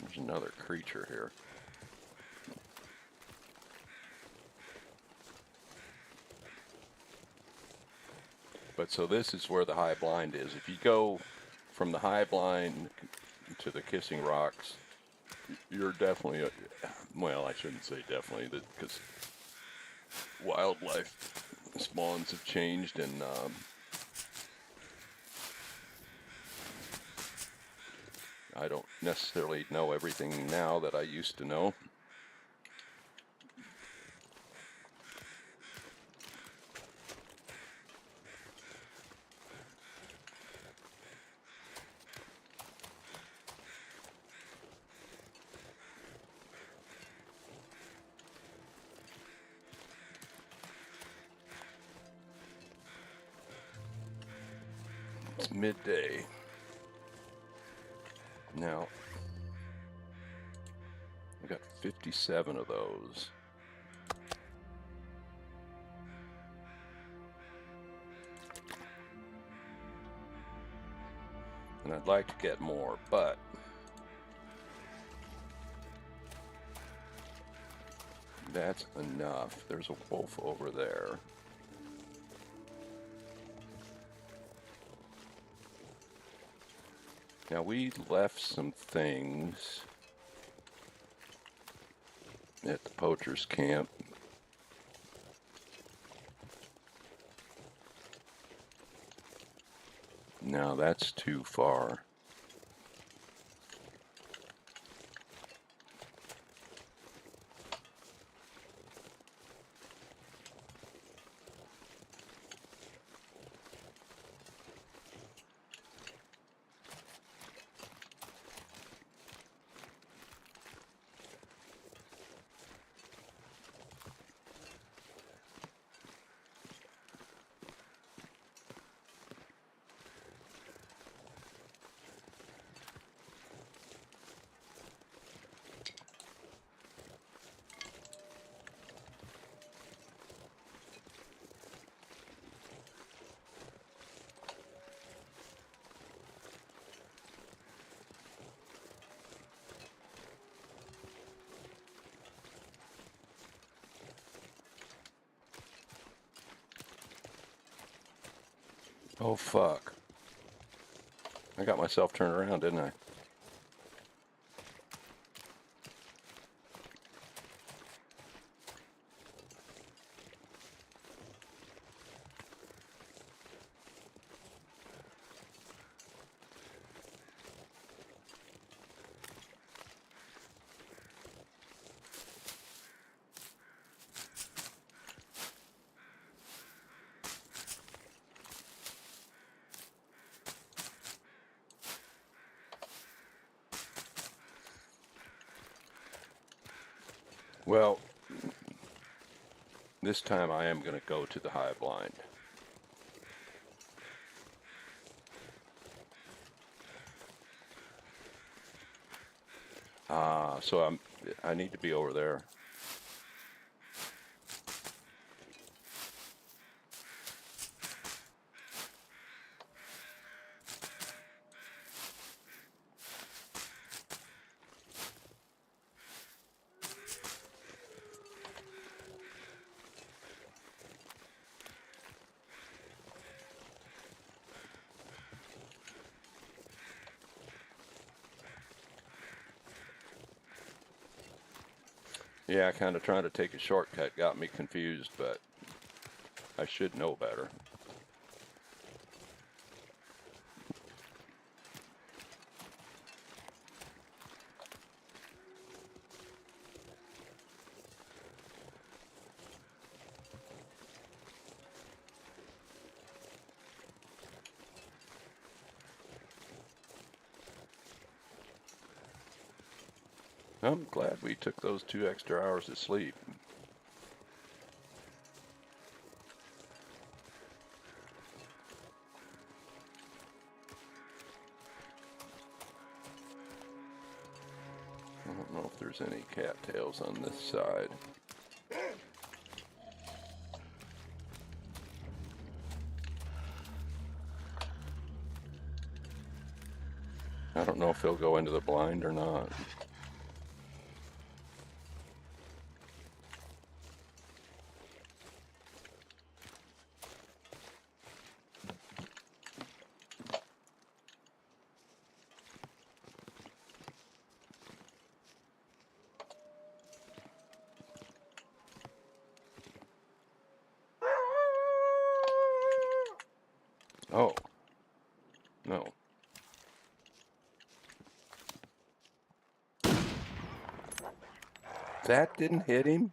There's another creature here. But so this is where the high blind is. If you go from the high blind to the Kissing Rocks, you're definitely, well, I shouldn't say definitely, because wildlife spawns have changed, and I don't necessarily know everything now that I used to know. It's midday. Now, I got 57 of those. And I'd like to get more, but that's enough. There's a wolf over there. Now, we left some things at the poacher's camp. Now, that's too far. Oh, fuck. I got myself turned around, didn't I? Well, this time I am going to go to the high blind. So I need to be over there. Yeah, kind of trying to take a shortcut got me confused, but I should know better. I'm glad we took those 2 extra hours of sleep. I don't know if there's any cattails on this side. I don't know if he'll go into the blind or not. Oh, no. That didn't hit him?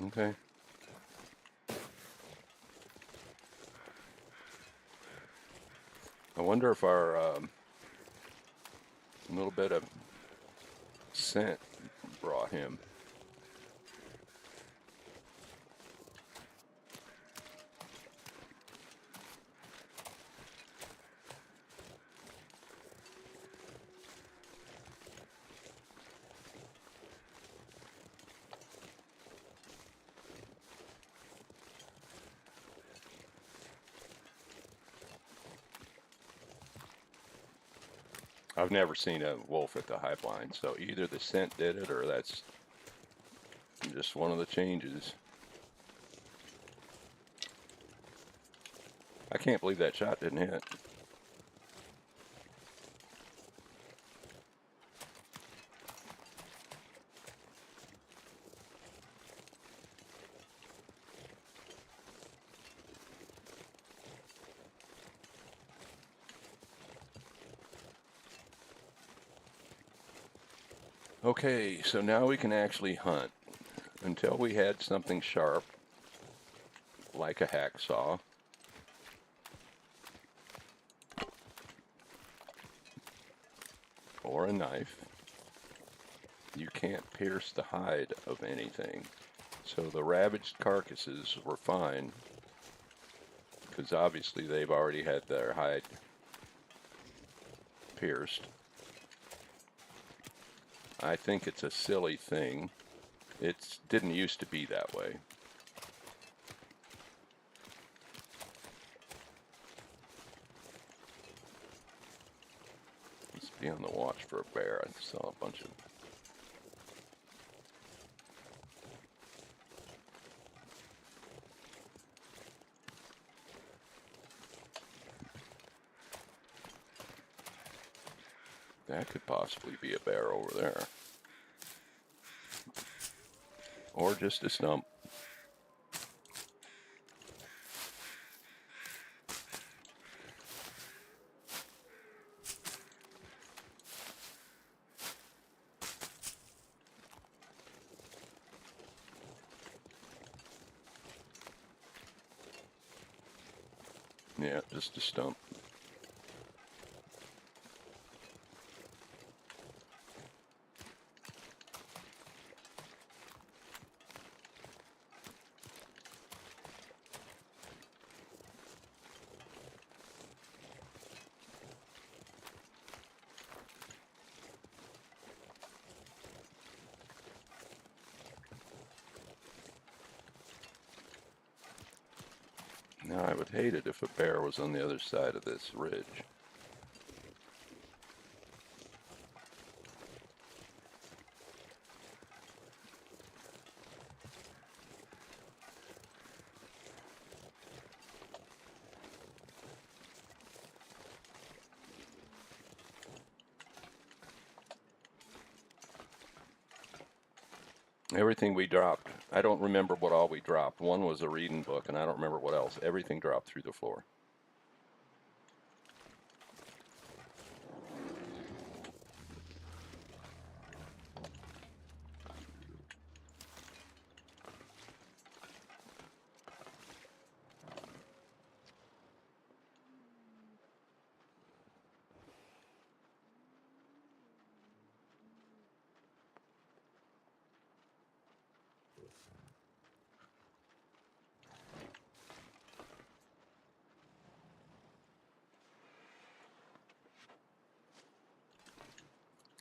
Okay. I wonder if our little bit of scent brought him. I've never seen a wolf at the high blind, so either the scent did it or that's just one of the changes. I can't believe that shot didn't hit. Okay, so now we can actually hunt. Until we had something sharp, like a hacksaw, or a knife, you can't pierce the hide of anything. So the ravaged carcasses were fine, because obviously they've already had their hide pierced. I think it's a silly thing. It didn't used to be that way. Let's be on the watch for a bear. I saw a bunch of... That could possibly be a bear over there. Or just a stump. Yeah, just a stump. Now I would hate it if a bear was on the other side of this ridge. Everything we dropped. I don't remember what all we dropped. One was a reading book, and I don't remember what else. Everything dropped through the floor.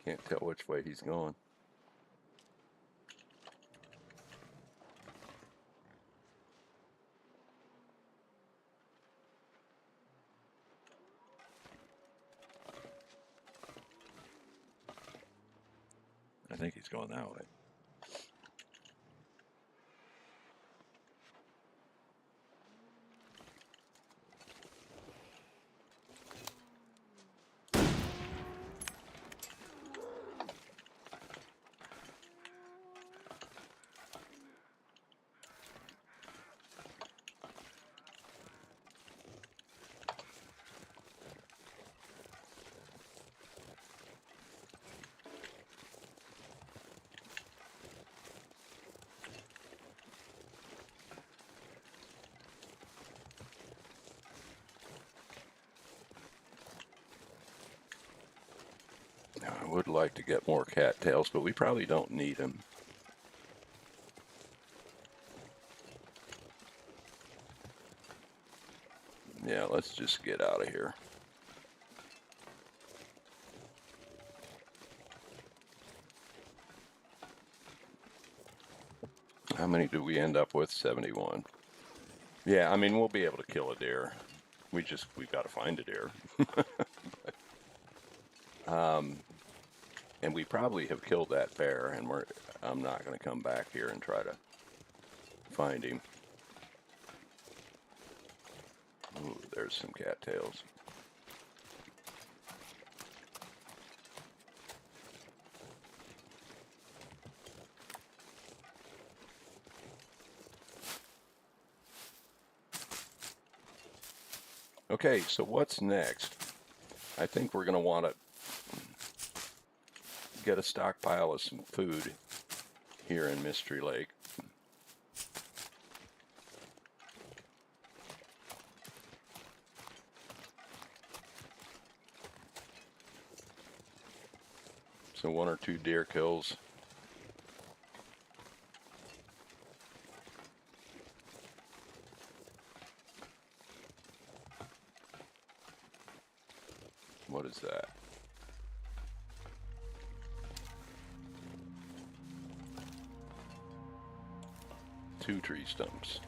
Can't tell which way he's going. I think he's going that way. Now, I would like to get more cattails, but we probably don't need them. Yeah, let's just get out of here. How many do we end up with? 71. Yeah, I mean, we'll be able to kill a deer. We've got to find a deer. And we probably have killed that bear, and I'm not going to come back here and try to find him. Ooh, there's some cattails. Okay, so what's next? I think we're going to want to get a stockpile of some food here in Mystery Lake. So 1 or 2 deer kills. What is that? Two tree stumps.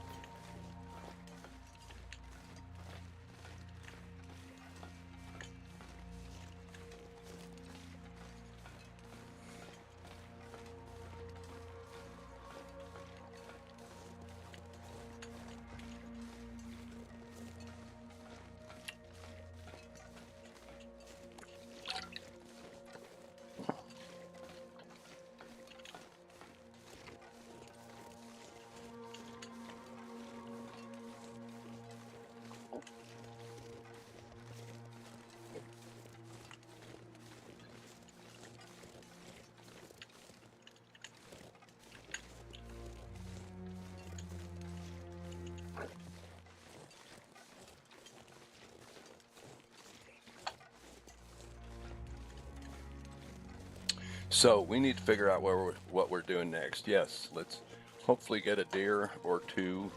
So we need to figure out what we're doing next. Yes, let's hopefully get a deer or 2,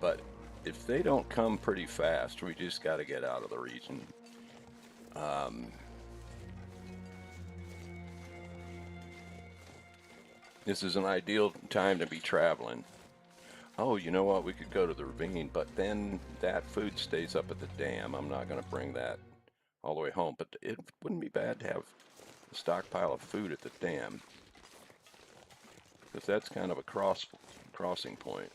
but if they don't come pretty fast, we just got to get out of the region. This is an ideal time to be traveling. Oh, you know what? We could go to the ravine, but then that food stays up at the dam. I'm not going to bring that all the way home, but it wouldn't be bad to have a stockpile of food at the dam, because that's kind of a crossing point.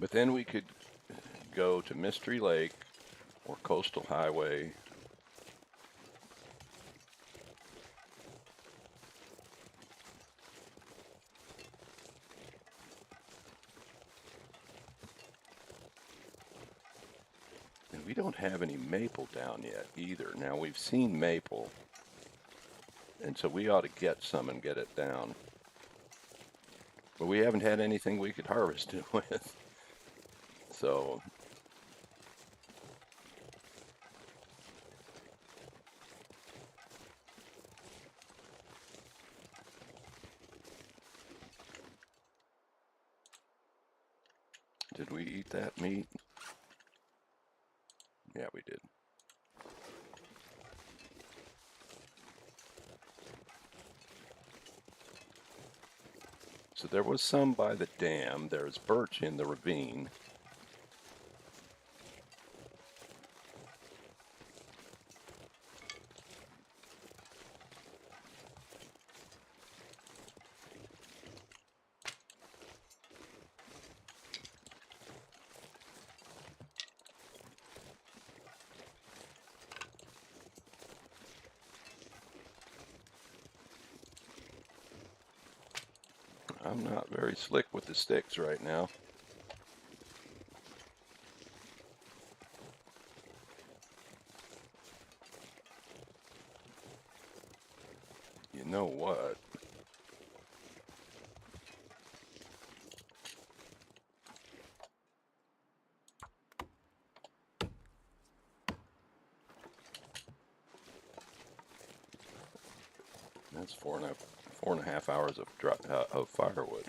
But then we could go to Mystery Lake or Coastal Highway. And we don't have any maple down yet either. Now we've seen maple, and so we ought to get some and get it down. But we haven't had anything we could harvest it with. So did we eat that meat? Yeah, we did. So there was some by the dam. There's birch in the ravine. I'm not very slick with the sticks right now. You know what? That's 4.5 hours of firewood.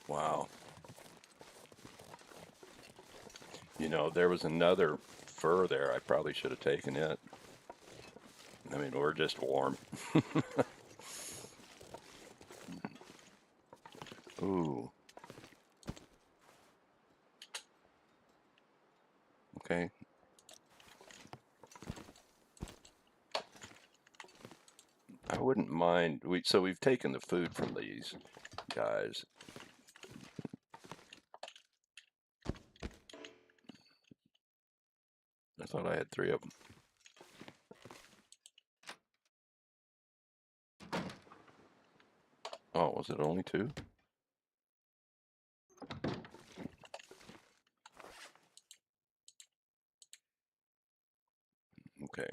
Wow. You know, there was another fur there. I probably should have taken it. I mean, we're just warm. Ooh. Okay. I wouldn't mind. So we've taken the food from these guys. I thought I had 3 of them. Oh, was it only 2? Okay.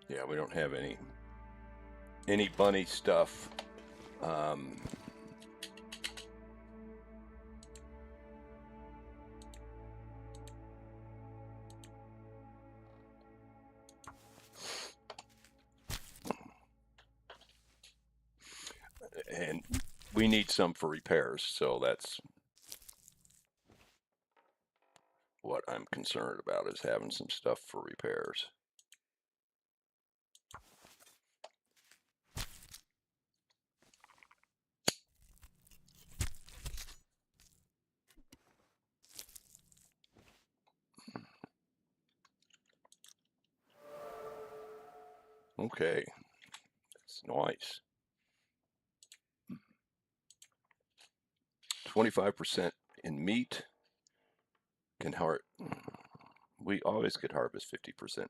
Yeah, we don't have any bunny stuff. And we need some for repairs, so that's what I'm concerned about, is having some stuff for repairs. Okay, that's nice. 25% in meat can we always could harvest 50%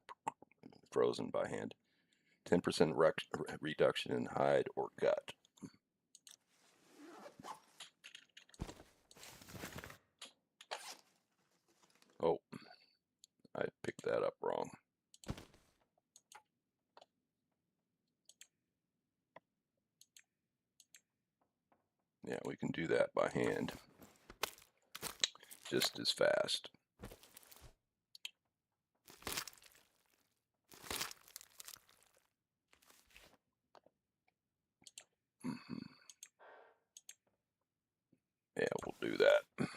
frozen by hand. 10% reduction in hide or gut. Oh, I picked that up wrong. Yeah, we can do that by hand just as fast. Yeah, we'll do that.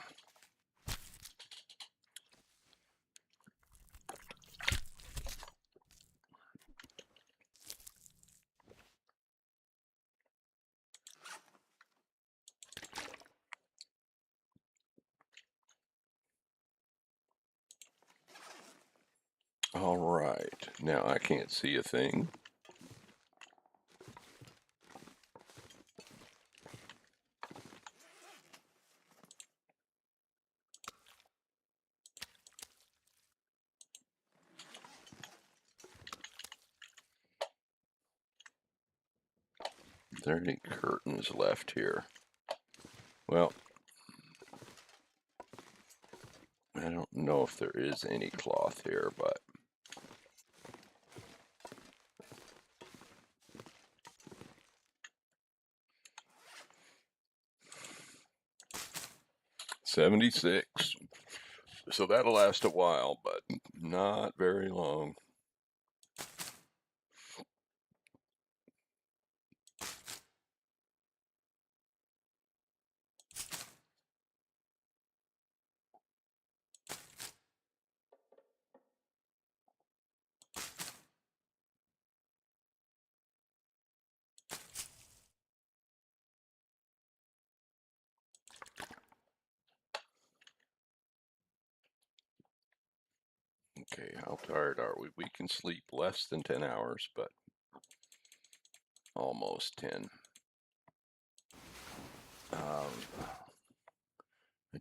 All right, now I can't see a thing. Is there any curtains left here? Well, I don't know if there is any cloth here, but $76. So that'll last a while, but not very long. Okay, how tired are we? We can sleep less than 10 hours, but almost 10. I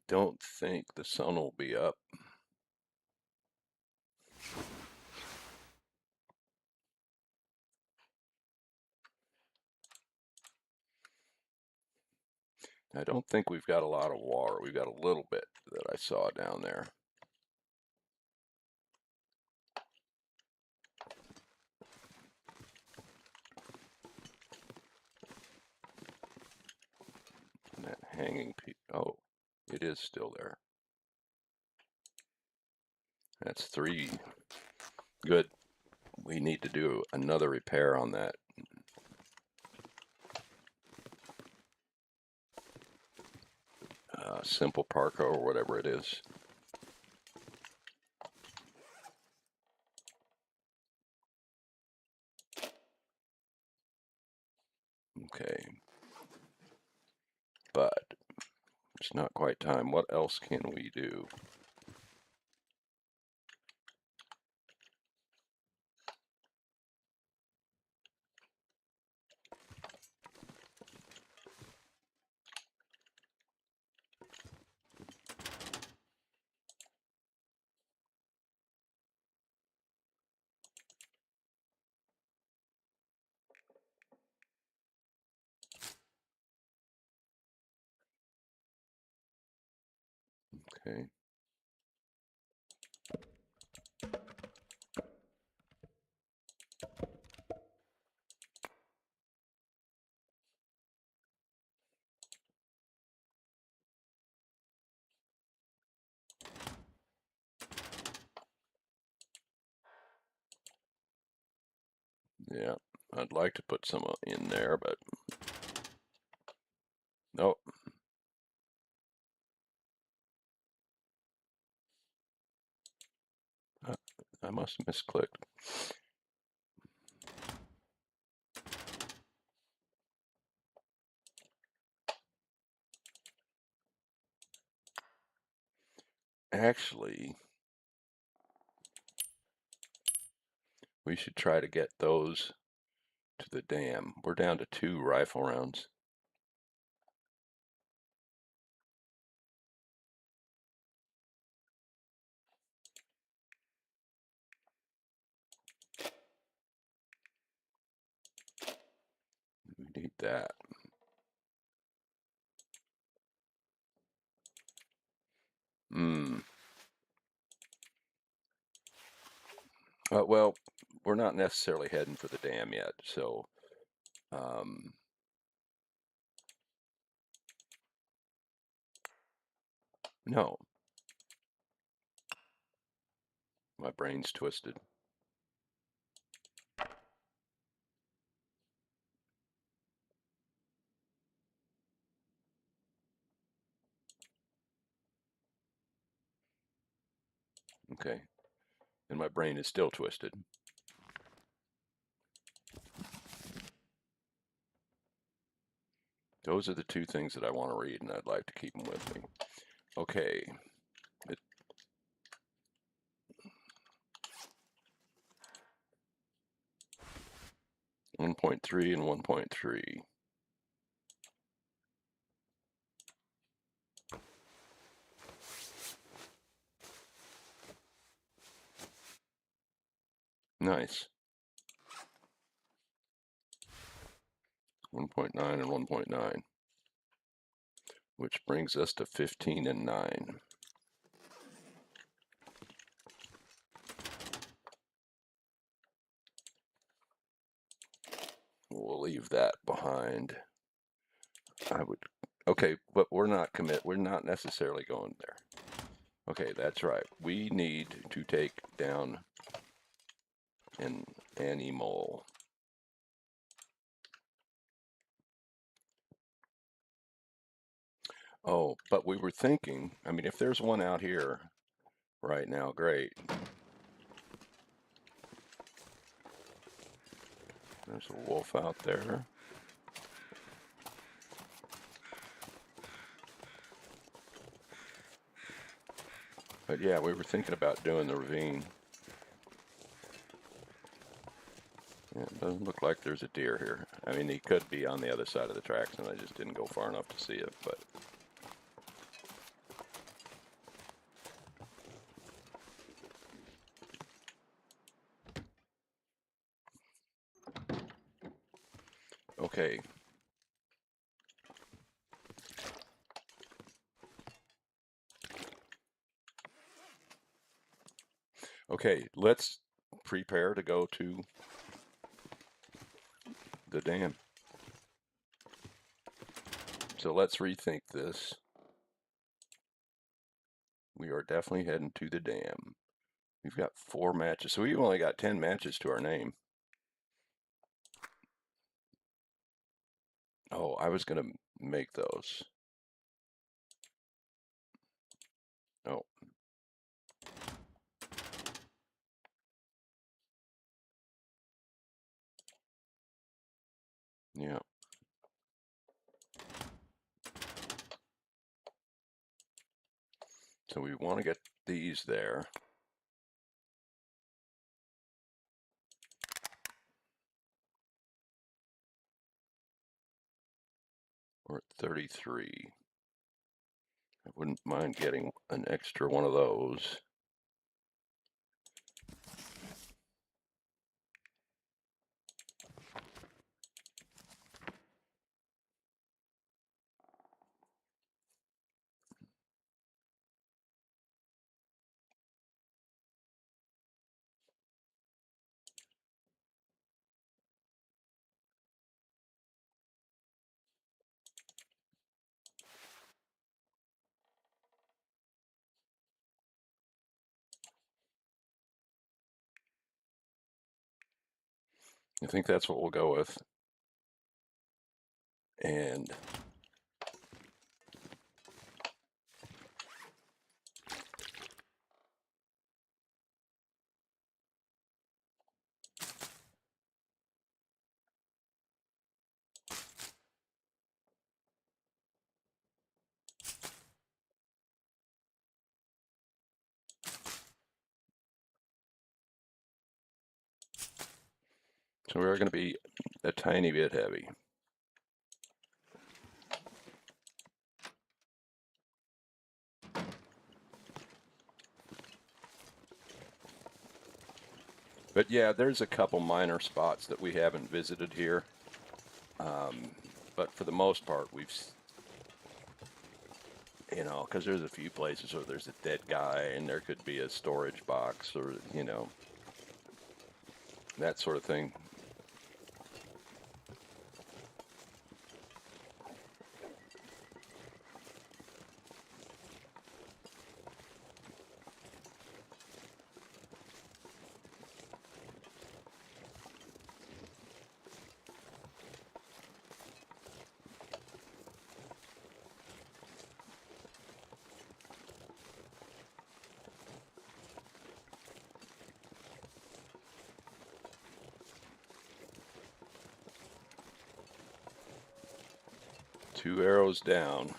don't think the sun will be up. I don't think we've got a lot of water. We've got a little bit that I saw down there. And that hanging piece, oh, it is still there. That's 3. Good. We need to do another repair on that. Simple Parco or whatever it is. Okay. But it's not quite time. What else can we do? Okay. Yeah, I'd like to put some in there, but nope. I must have misclicked. Actually, we should try to get those to the dam. We're down to 2 rifle rounds. We need that. Hmm. Well, we're not necessarily heading for the dam yet, so no. My brain's twisted. Okay. And my brain is still twisted. Those are the two things that I want to read, and I'd like to keep them with me. Okay. 1.3 and 1.3. Nice. 1.9 and 1.9, which brings us to 15 and 9. We'll leave that behind. Okay, but we're not necessarily going there. Okay, that's right. We need to take down an animal. Oh, but we were thinking, I mean, if there's one out here right now, great. There's a wolf out there. But yeah, we were thinking about doing the ravine. Yeah, it doesn't look like there's a deer here. I mean, he could be on the other side of the tracks, and I just didn't go far enough to see it, but... Okay. Okay, let's prepare to go to the dam. So let's rethink this. We are definitely heading to the dam. We've got 4 matches, so we've only got 10 matches to our name. Oh, I was going to make those. Oh. Yeah. So we want to get these there. We're at 33. I wouldn't mind getting an extra one of those. I think that's what we'll go with. And so we're going to be a tiny bit heavy. But yeah, there's a couple minor spots that we haven't visited here. But for the most part, we've, you know, because there's a few places where there's a dead guy and there could be a storage box or, you know. that sort of thing. Two arrows down.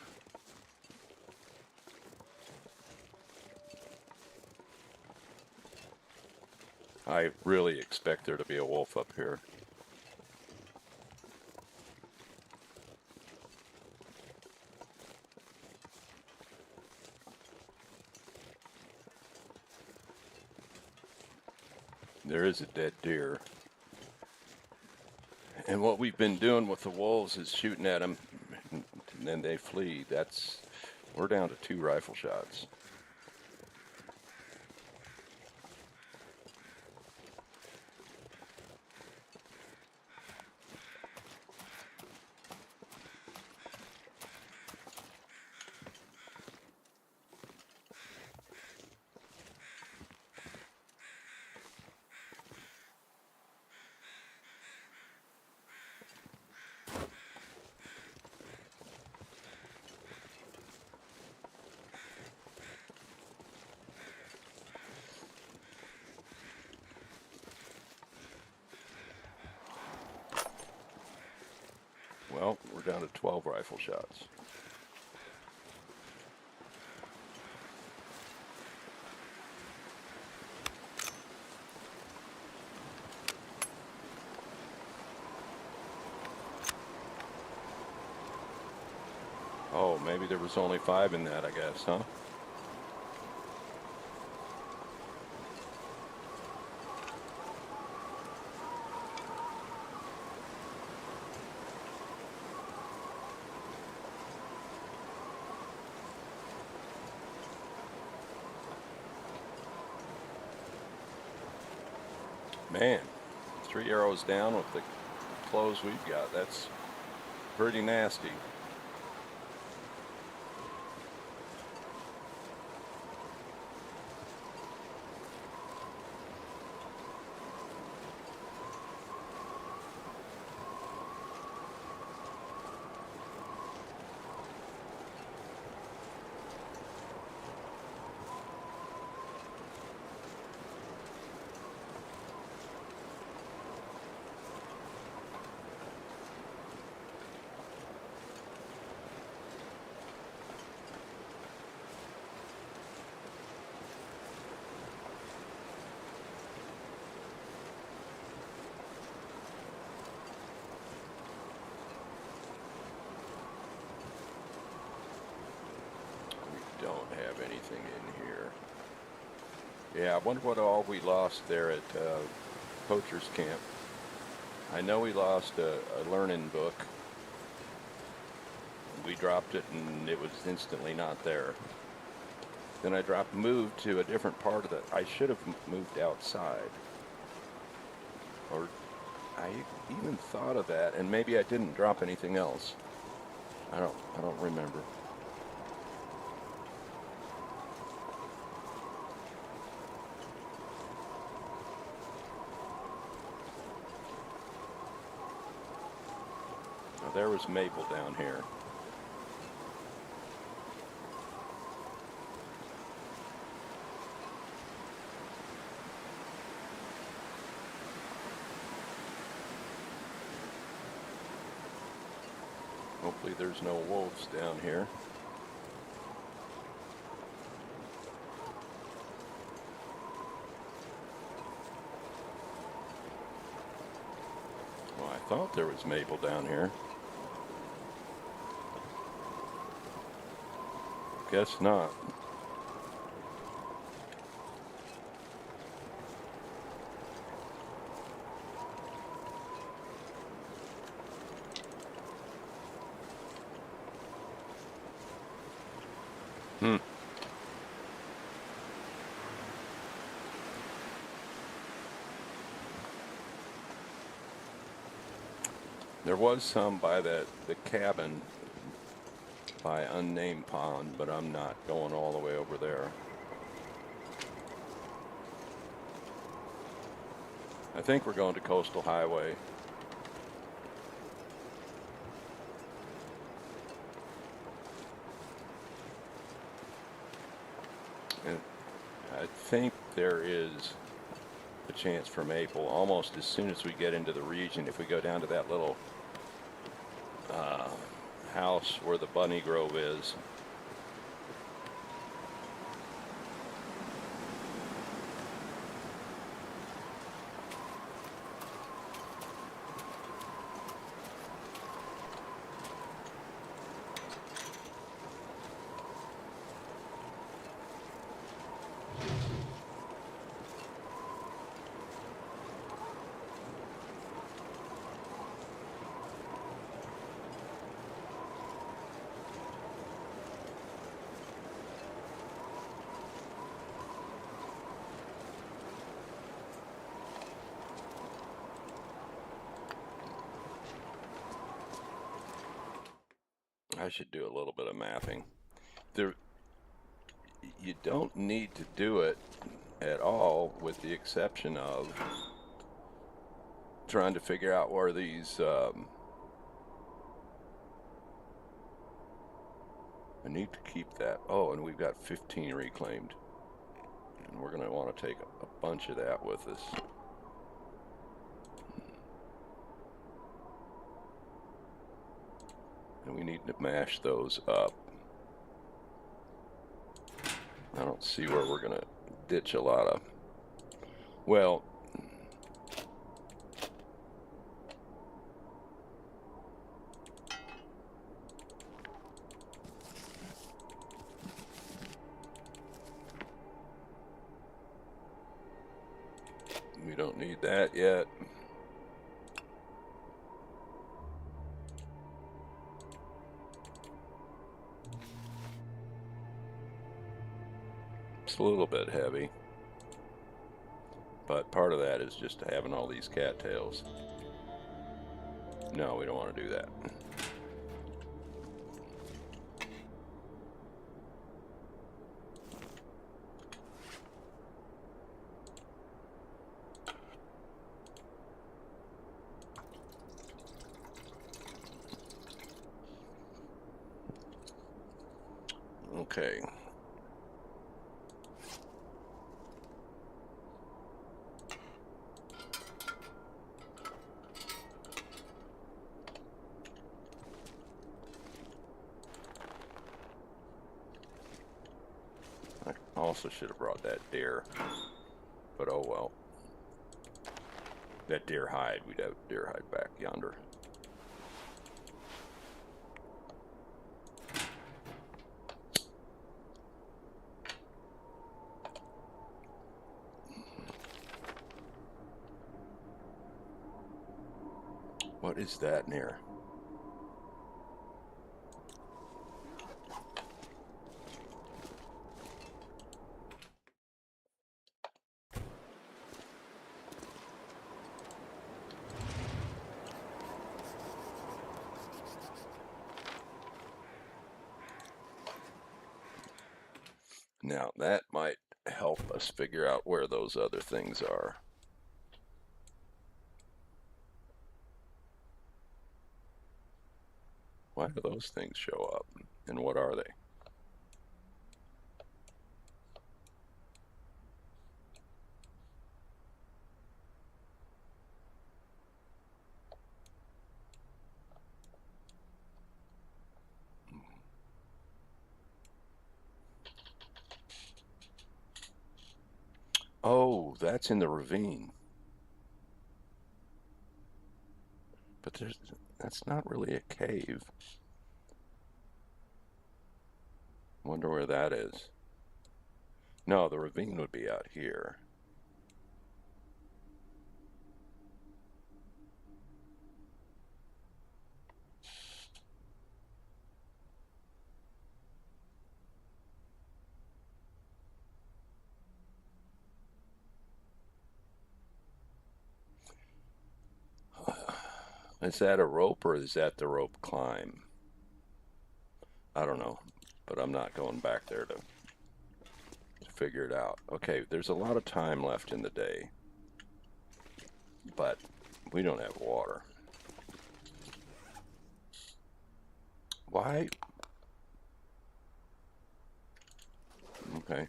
I really expect there to be a wolf up here. There is a dead deer. And what we've been doing with the wolves is shooting at them, and then they flee. We're down to 2 rifle shots. Well, we're down to 12 rifle shots. Oh, maybe there was only 5 in that, I guess, huh? Man, 3 arrows down with the clothes we've got. That's pretty nasty. Don't have anything in here. Yeah, I wonder what all we lost there at Poacher's Camp. I know we lost a learning book. We dropped it and it was instantly not there. Then I moved to a different part of I should have moved outside. Or I even thought of that, and maybe I didn't drop anything else. I don't remember. There was maple down here. Hopefully there's no wolves down here. Well, I thought there was maple down here. Guess not. There was some by the cabin by unnamed pond, but I'm not going all the way over there. I think we're going to Coastal Highway. And I think there is a chance for maple almost as soon as we get into the region. If we go down to that little house where the bunny grove is. I should do a little bit of mapping. You don't need to do it at all, with the exception of trying to figure out where these I need to keep that. Oh, and we've got 15 reclaimed, and we're going to want to take a bunch of that with us. And we need to mash those up. I don't see where we're going to ditch a lot of. Well, we don't need that yet. It's a little bit heavy, but part of that is just having all these cattails. No, we don't want to do that. Okay. I also should have brought that deer, but oh well. That deer hide, we'd have deer hide back yonder. What is that near? Now that might help us figure out where those other things are. Why do those things show up? And what are they? Oh, that's in the ravine. But that's not really a cave. Wonder where that is. No, the ravine would be out here. Is that a rope or is that the rope climb? I don't know, but I'm not going back there to figure it out. Okay, there's a lot of time left in the day, but we don't have water. Why? Okay.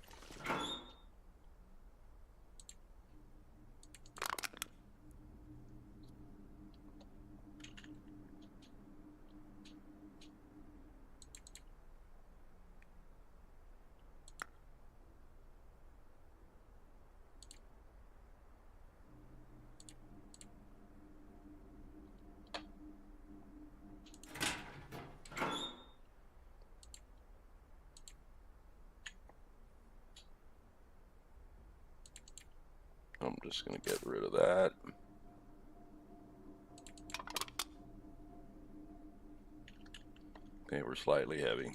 I'm just going to get rid of that. Okay, we're slightly heavy,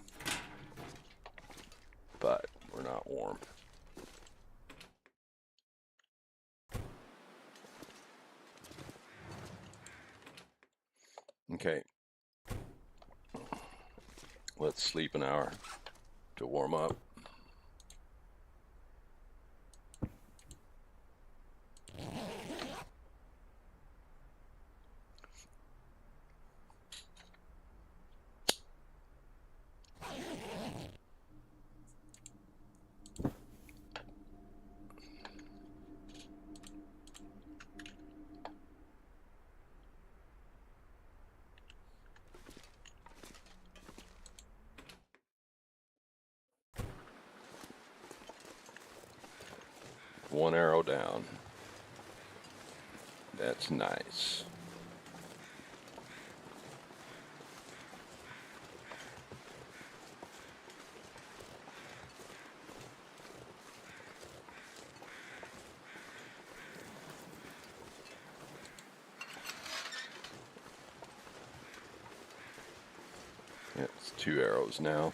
but we're not warm. Okay. Let's sleep an hour to warm up. One arrow down. That's nice. It's 2 arrows now.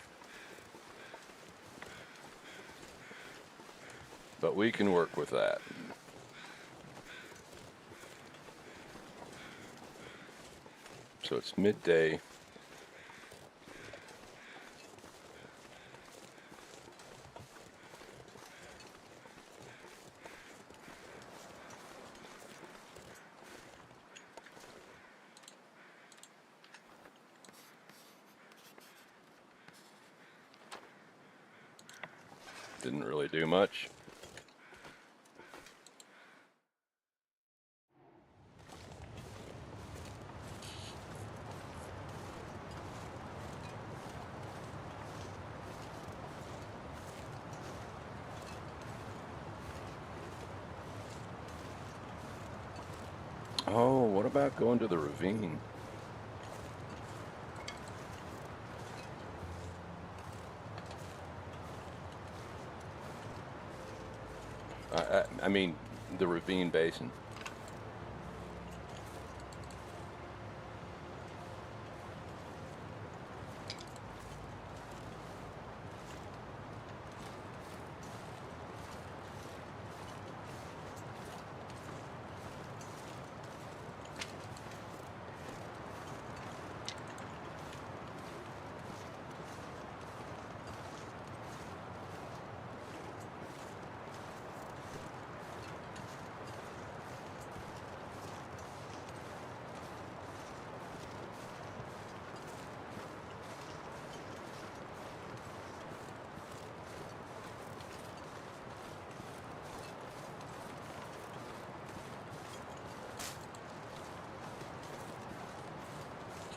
But we can work with that. So it's midday. Didn't really do much. Oh, what about going to the ravine? I mean, the ravine basin.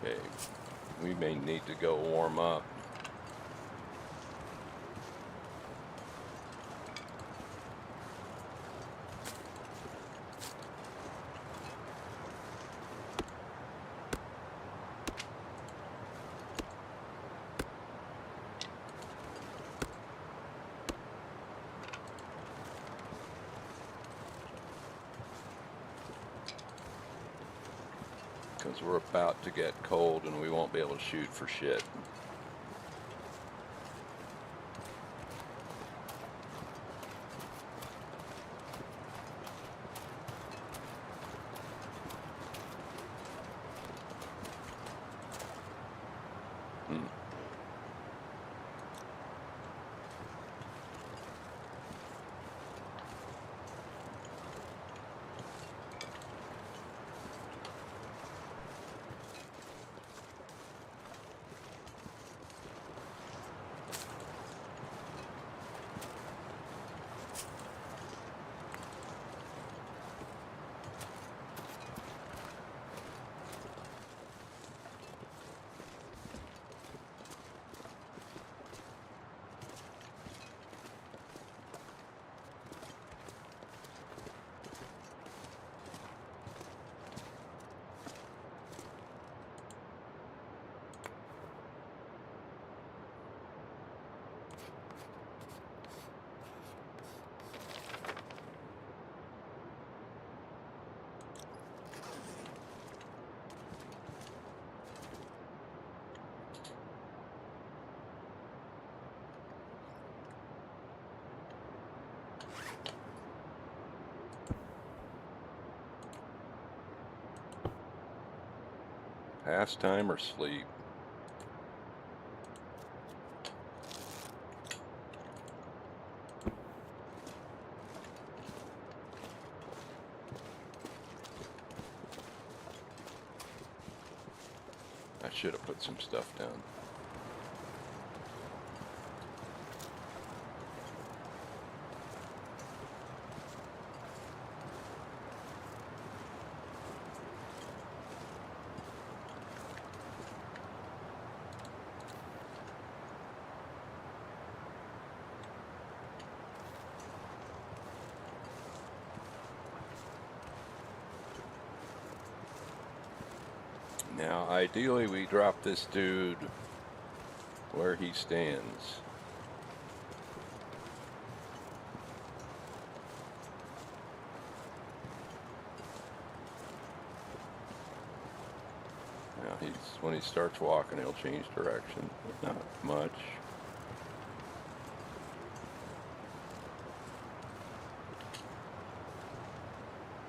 Okay, we may need to go warm up. Because we're about to get cold and we won't be able to shoot for shit. Pastime or sleep? I should have put some stuff down. Now, ideally, we drop this dude where he stands. Now, when he starts walking, he'll change direction. Not much.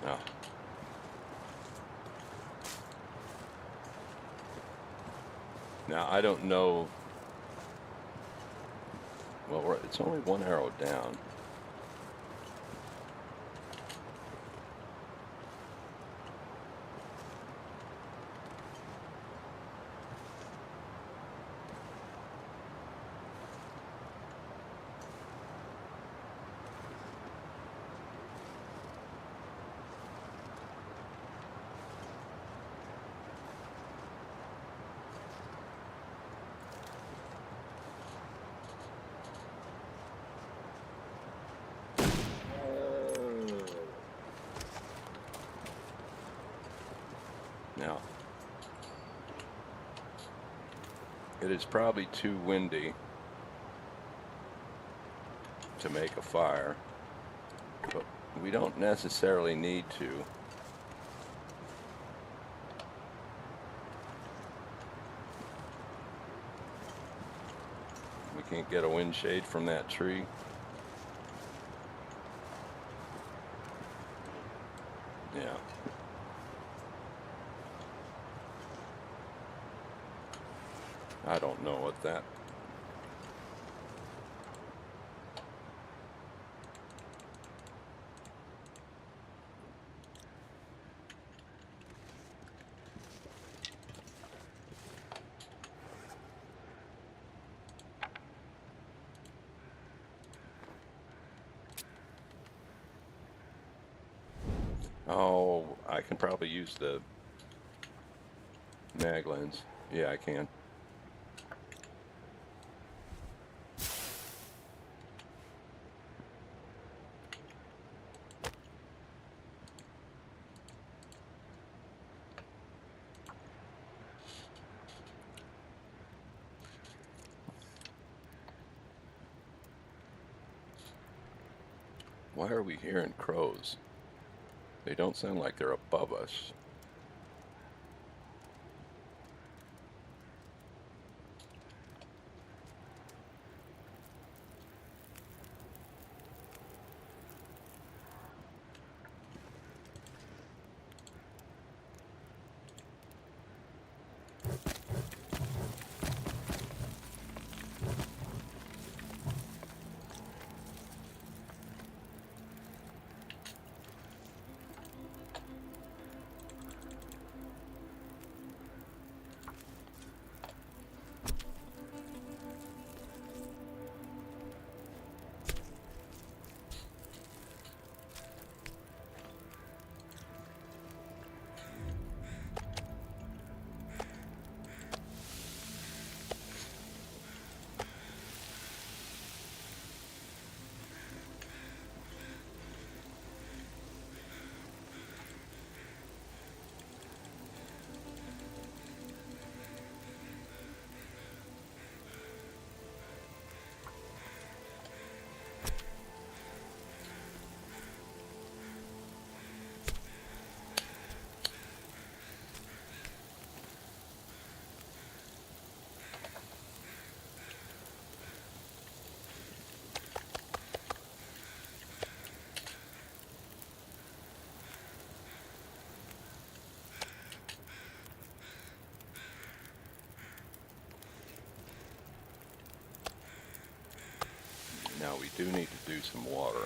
No. Now, I don't know. Well, it's only one arrow down. Now, it is probably too windy to make a fire, but we don't necessarily need to. We can't get a wind shade from that tree. Yeah. I don't know what that. Oh, I can probably use the mag lens. Yeah, I can. Why are we hearing crows? They don't sound like they're above us. Now we do need to do some water,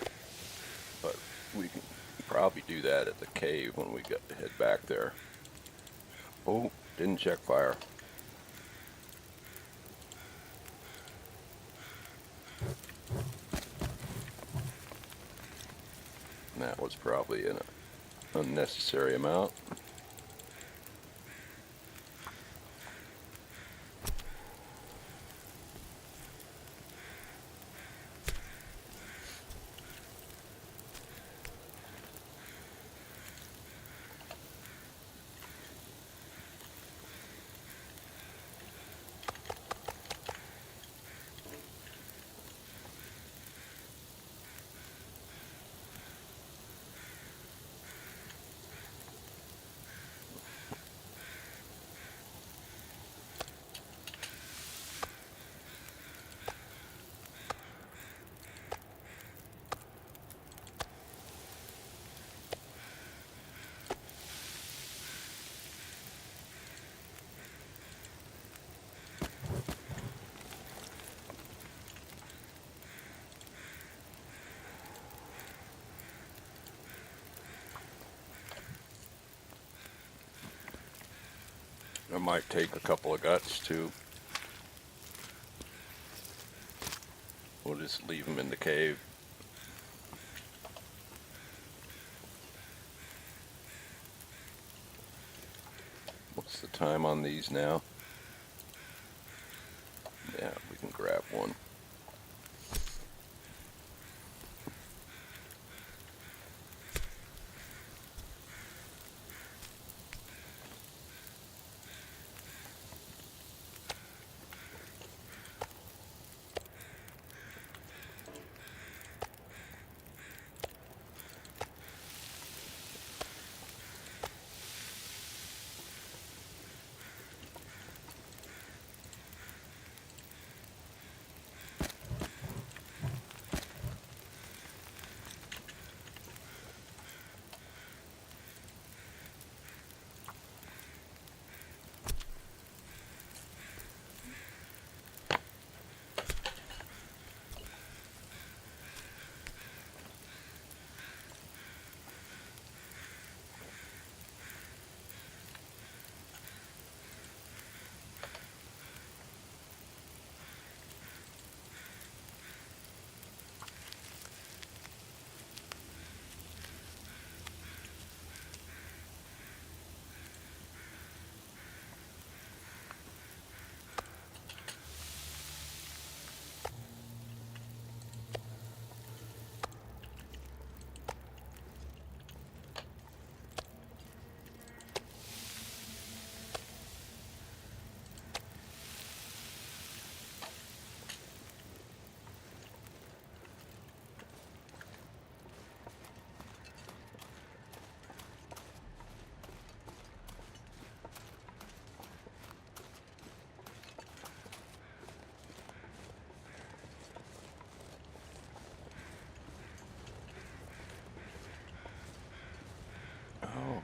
but we can probably do that at the cave when we head back there. Oh, didn't check fire. And that was probably an unnecessary amount. I might take a couple of guts too. We'll just leave them in the cave. What's the time on these now? Yeah, we can grab one. Oh.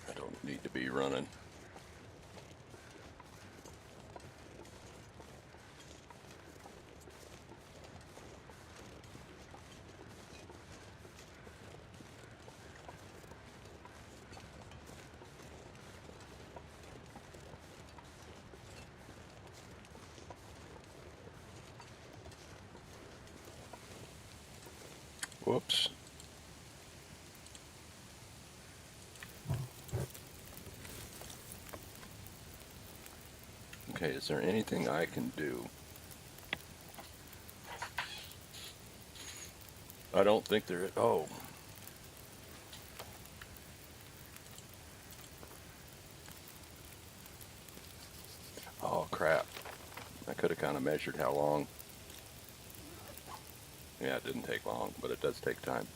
I don't need to be running. Whoops. Okay, is there anything I can do? I don't think there is. Oh. Oh, crap. I could have kind of measured how long. Yeah, it didn't take long, but it does take time.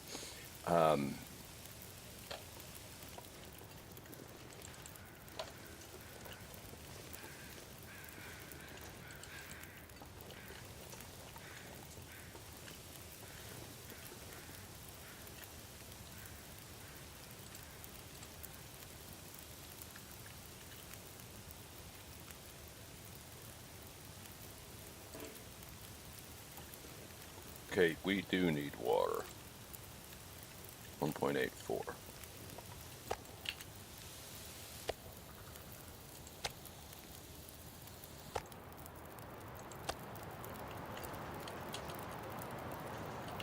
Okay, we do need water. 1.84.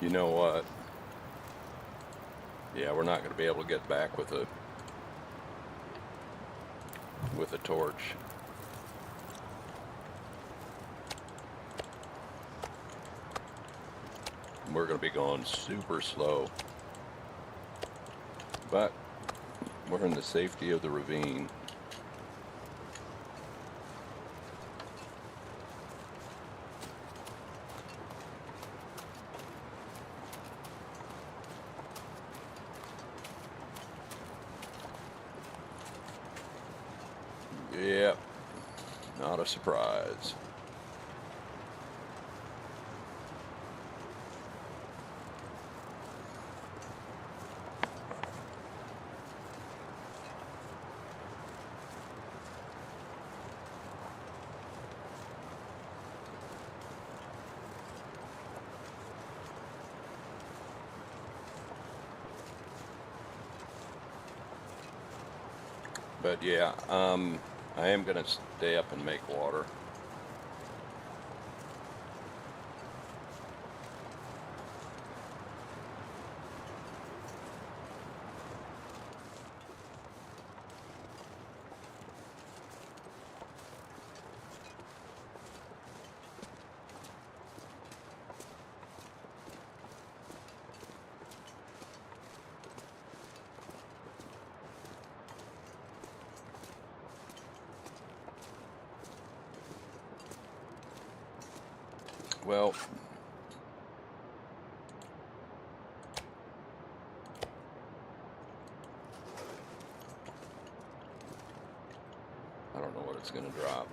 You know what? Yeah, we're not going to be able to get back with a torch. We're going to be going super slow. But we're in the safety of the ravine. Yep, not a surprise. But yeah, I am going to stay up and make water. Well, I don't know what it's going to drop.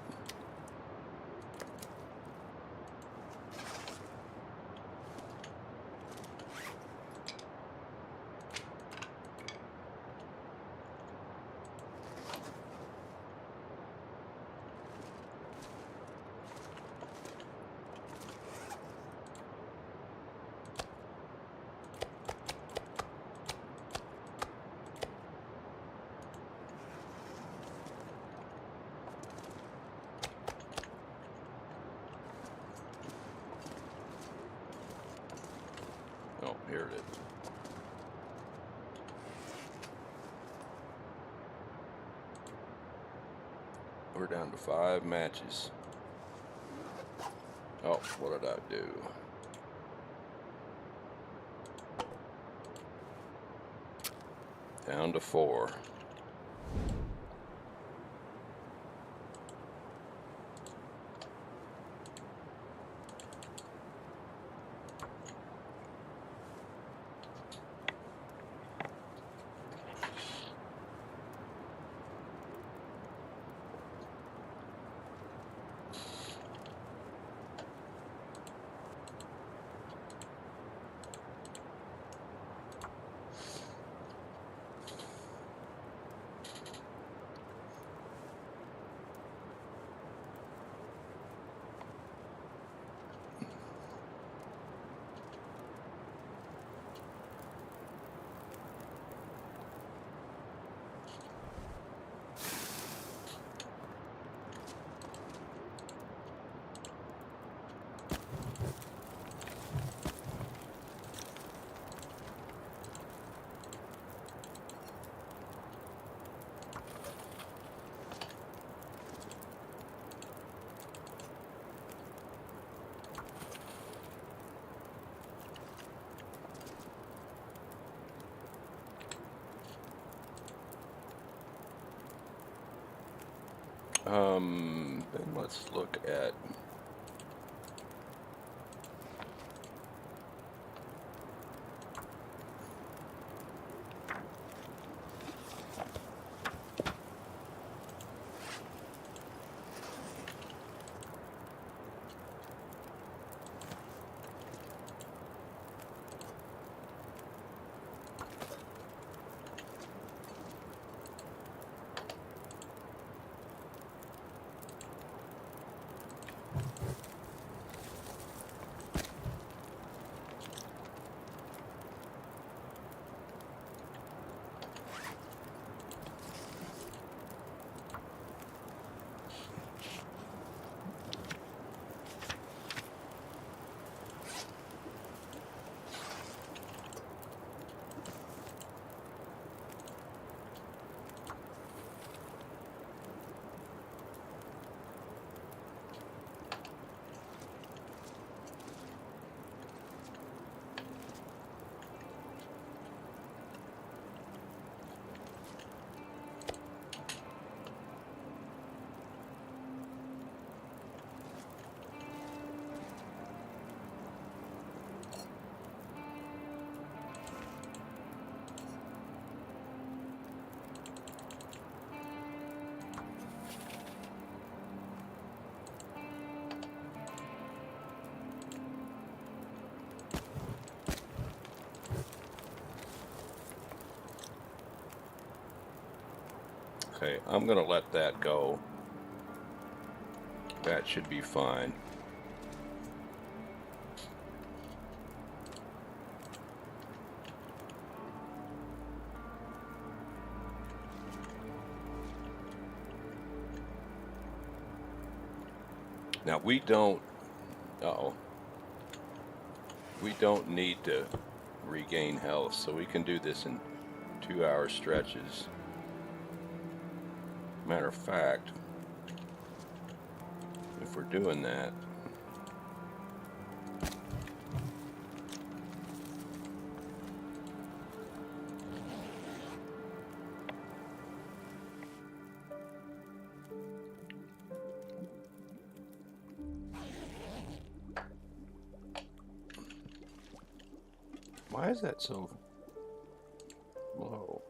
Oh, here it is. We're down to 5 matches. Oh, what did I do? Down to 4. Then let's look at Okay, I'm gonna let that go. That should be fine. Now we don't, we don't need to regain health, so we can do this in 2-hour stretches. Matter of fact, if we're doing that, why is that so low?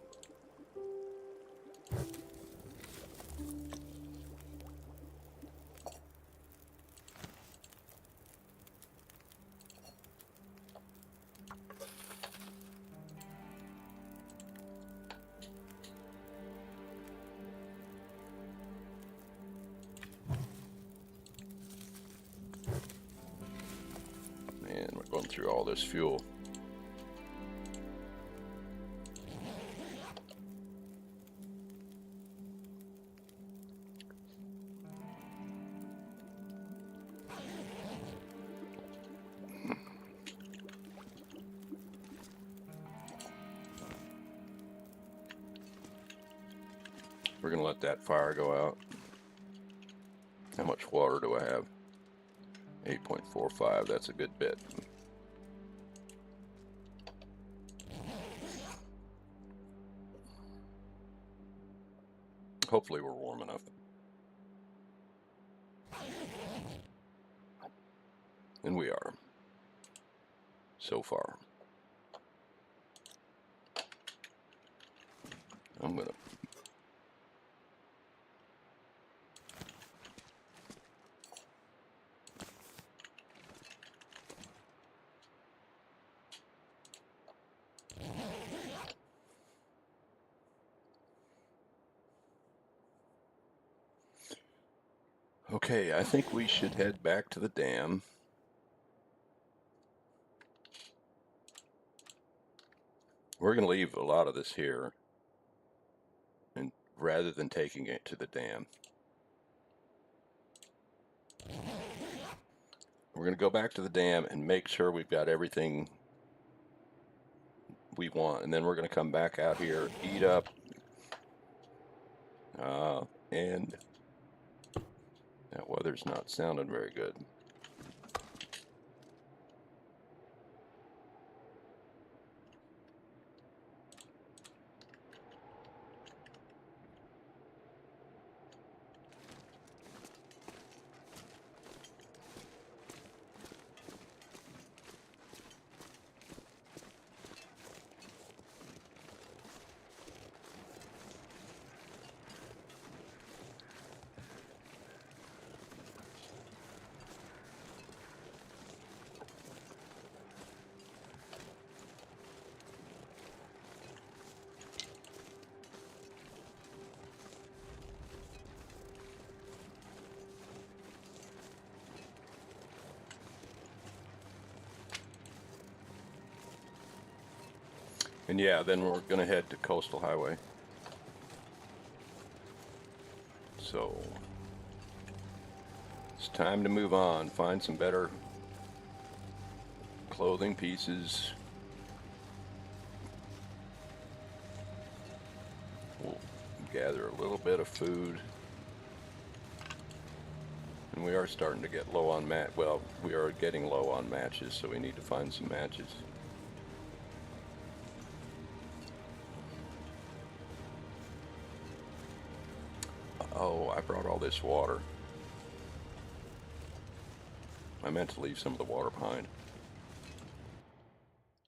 Man, we're going through all this fuel. We're gonna let that fire go out. How much water do I have? 8.45, that's a good bit. Hopefully we're warm enough. And we are. So far. I'm gonna Okay, I think we should head back to the dam. We're going to leave a lot of this here, and rather than taking it to the dam. We're going to go back to the dam and make sure we've got everything we want, and then we're going to come back out here, eat up, and that weather's not sounding very good. And yeah, then we're going to head to Coastal Highway. So it's time to move on, find some better clothing pieces. We'll gather a little bit of food. And we are starting to get low on well, we are getting low on matches, so we need to find some matches. Oh, I brought all this water. I meant to leave some of the water behind.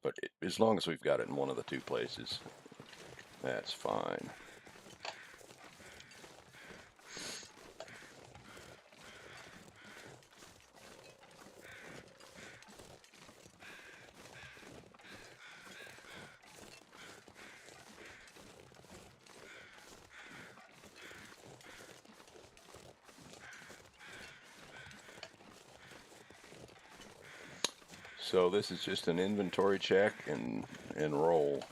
But as long as we've got it in one of the two places, that's fine. So this is just an inventory check and roll.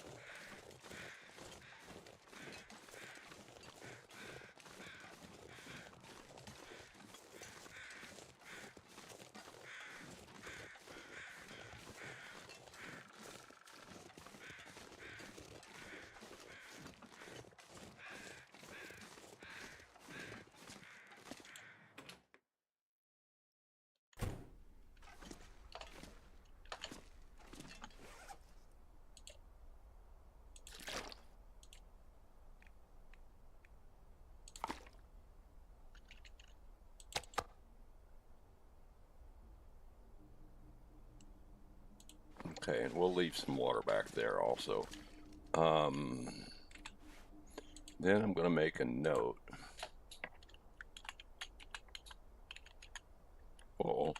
Okay, and we'll leave some water back there also. Then I'm going to make a note. Oh.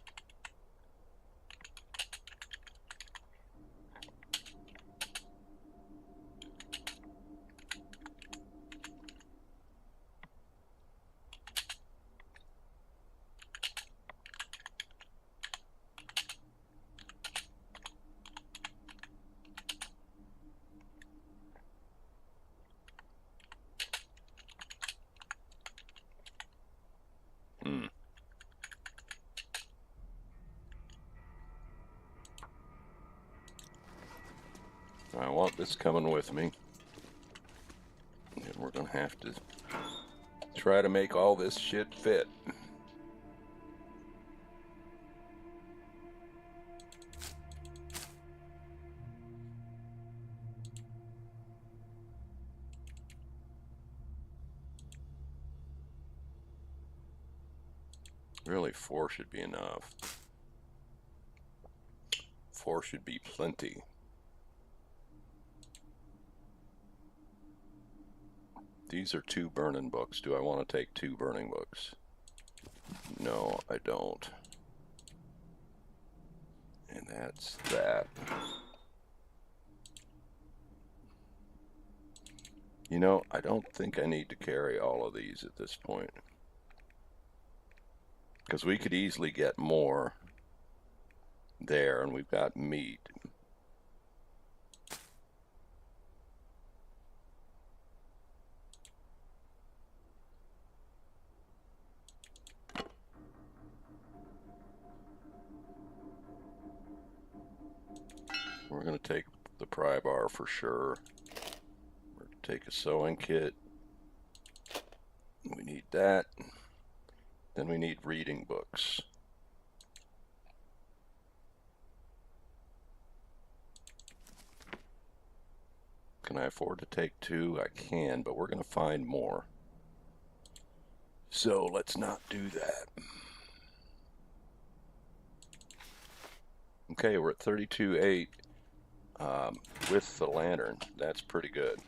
I want this coming with me. And we're going to have to try to make all this shit fit. Really, 4 should be enough. 4 should be plenty. These are 2 burning books. Do I want to take 2 burning books? No, I don't. And that's that. You know, I don't think I need to carry all of these at this point. Because we could easily get more there, and we've got meat. We're going to take the pry bar for sure. We're going to take a sewing kit. We need that. Then we need reading books. Can I afford to take 2? I can, but we're going to find more. So let's not do that. Okay, we're at 32.8 with the lantern. That's pretty good.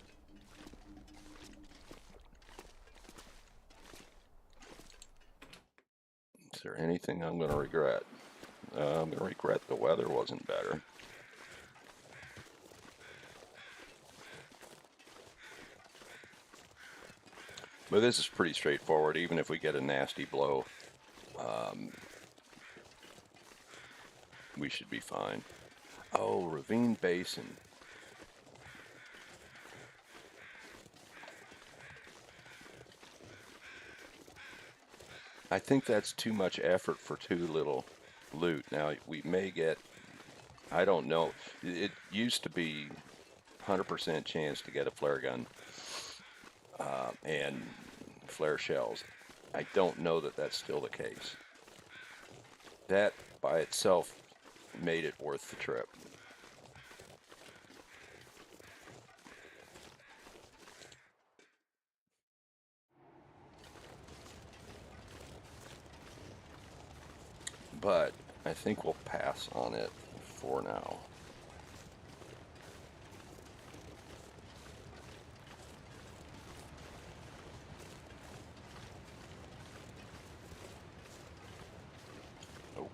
Is there anything I'm going to regret? I'm going to regret the weather wasn't better. But this is pretty straightforward. Even if we get a nasty blow, we should be fine. Oh, Ravine Basin. I think that's too much effort for too little loot. Now, we may get, I don't know. It used to be 100% chance to get a flare gun and flare shells. I don't know that that's still the case. That by itself made it worth the trip. But I think we'll pass on it for now. Oh.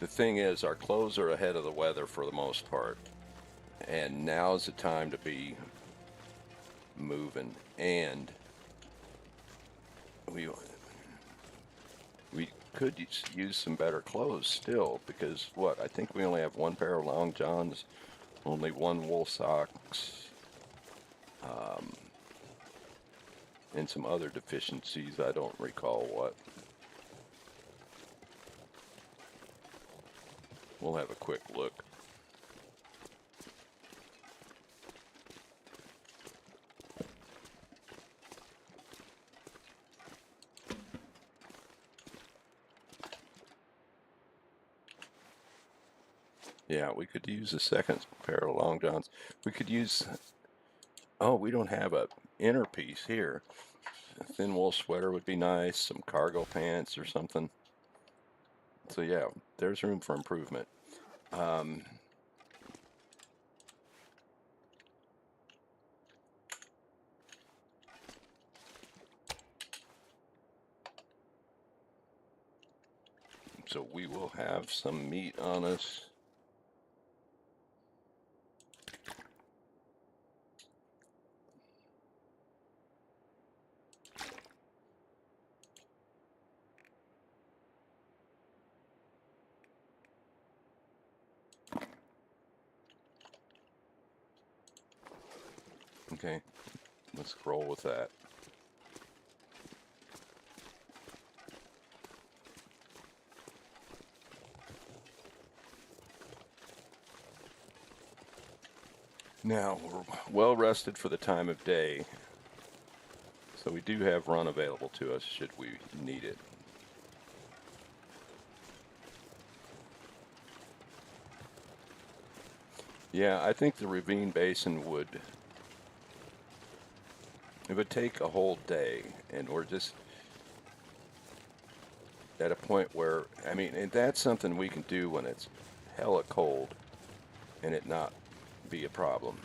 the thing is, our clothes are ahead of the weather for the most part, and now's the time to be moving. And we could use some better clothes still, because what, I think we only have one pair of long johns, only one wool socks, and some other deficiencies. I don't recall what. We'll have a quick look. Yeah, we could use a second pair of long johns. We could use, oh, we don't have a inner piece here. A thin wool sweater would be nice, some cargo pants or something. So yeah, there's room for improvement. So we will have some meat on us. Okay, let's roll with that. Now, we're well rested for the time of day, so we do have run available to us should we need it. Yeah, I think the ravine basin it would take a whole day, and we're just at a point where, I mean, and that's something we can do when it's hella cold and it not be a problem.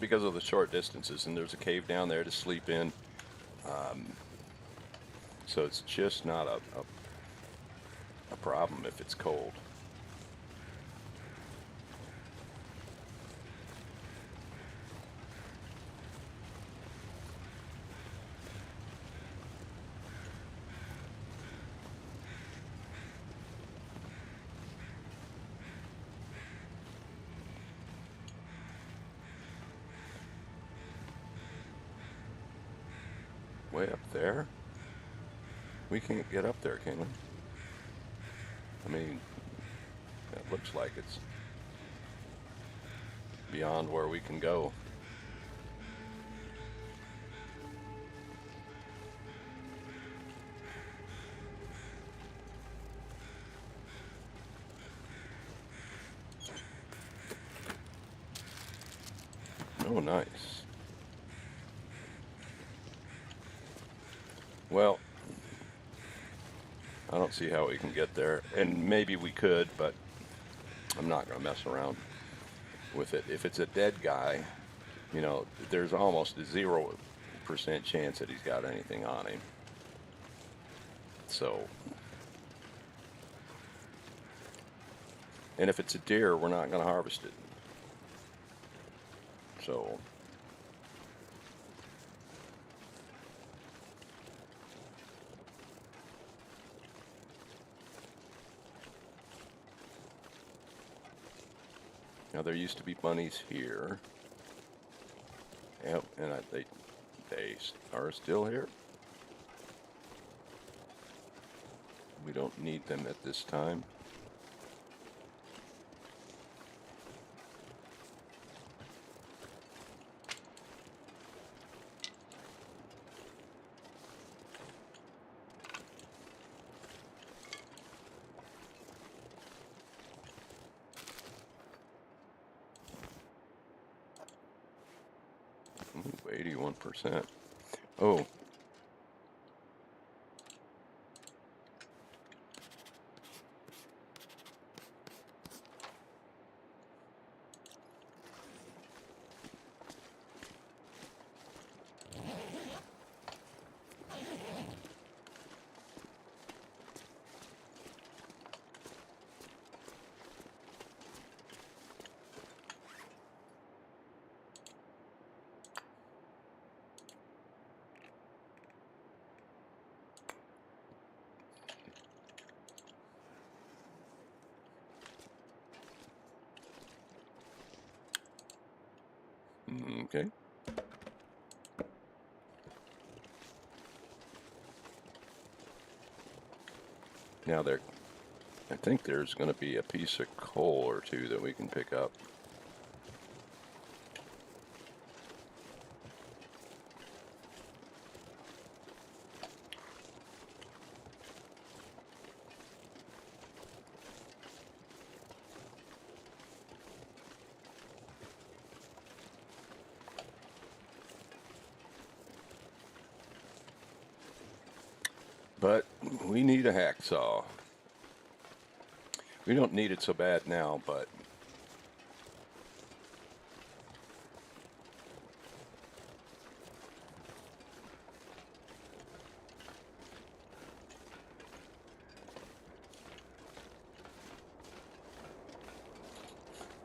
Because of the short distances, and there's a cave down there to sleep in, so it's just not a problem if it's cold. Way up there? We can't get up there, can we? I mean, it looks like it's beyond where we can go. Oh, nice. Well, I don't see how we can get there, and maybe we could, but I'm not going to mess around with it. If it's a dead guy, you know, there's almost a 0% chance that he's got anything on him. So, and if it's a deer, we're not going to harvest it. So, now there used to be bunnies here. Yep, and they are still here. We don't need them at this time. Ooh, 81%. Oh. Okay. Now I think there's going to be a piece of coal or two that we can pick up. But we need a hacksaw. We don't need it so bad now, but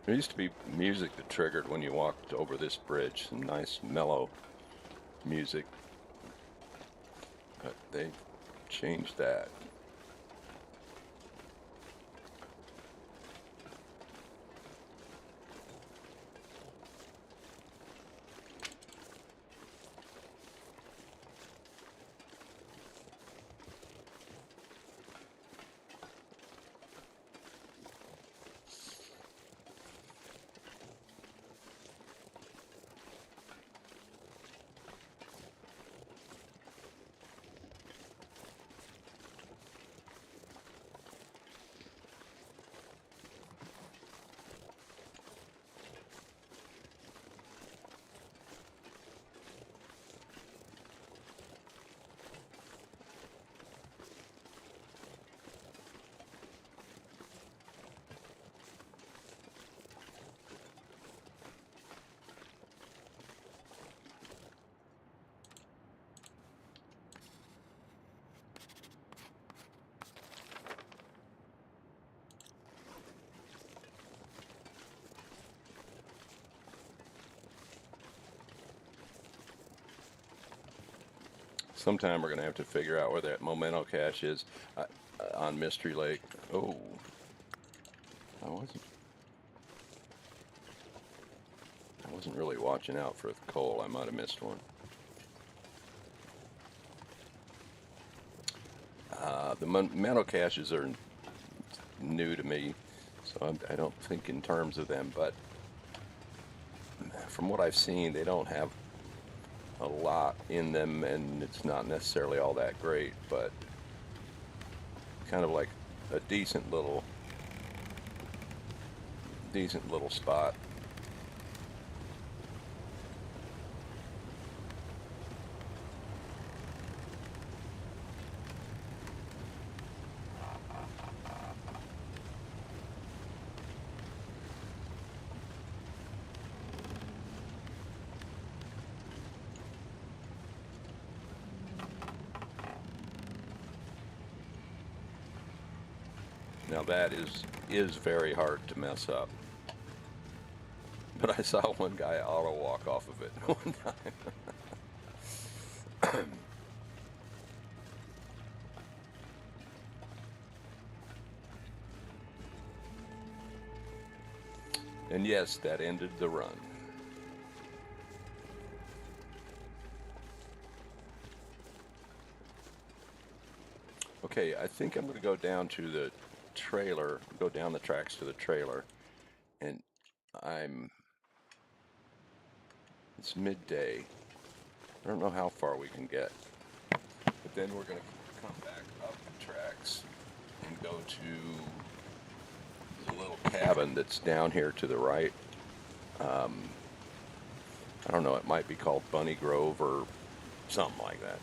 there used to be music that triggered when you walked over this bridge, some nice mellow music, but they've changed that. Sometime we're going to have to figure out where that memento cache is on Mystery Lake. Oh, I wasn't really watching out for the coal. I might have missed one. The memento caches are new to me, so I don't think in terms of them, but from what I've seen, they don't have a lot in them, and it's not necessarily all that great, but kind of like a decent little spot. Now that is very hard to mess up. But I saw one guy auto walk off of it one time. And yes, that ended the run. Okay, I think I'm going to go down to the trailer, go down the tracks to the trailer, and it's midday. I don't know how far we can get, but then we're going to come back up the tracks and go to the little cabin that's down here to the right. I don't know, it might be called Bunny Grove or something like that.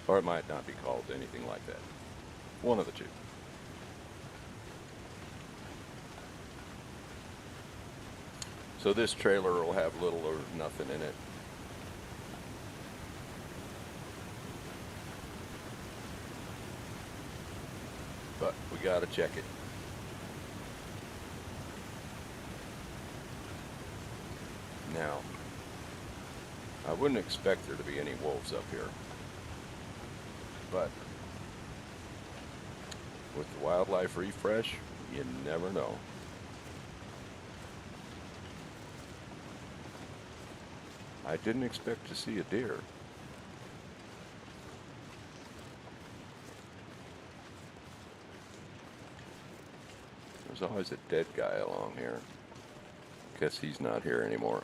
Or it might not be called anything like that. One of the two. So this trailer will have little or nothing in it. But we gotta check it. Now, I wouldn't expect there to be any wolves up here. But with the wildlife refresh, you never know. I didn't expect to see a deer. There's always a dead guy along here. Guess he's not here anymore.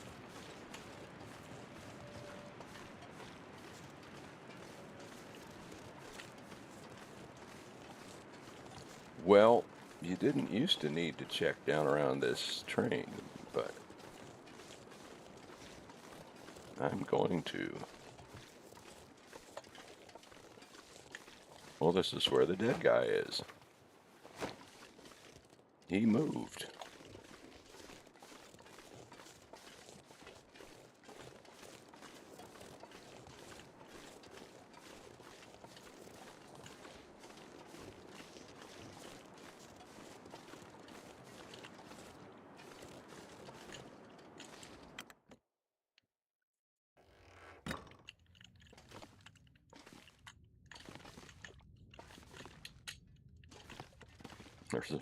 Well, you didn't used to need to check down around this train, but I'm going to. Well, this is where the dead guy is. He moved. There's a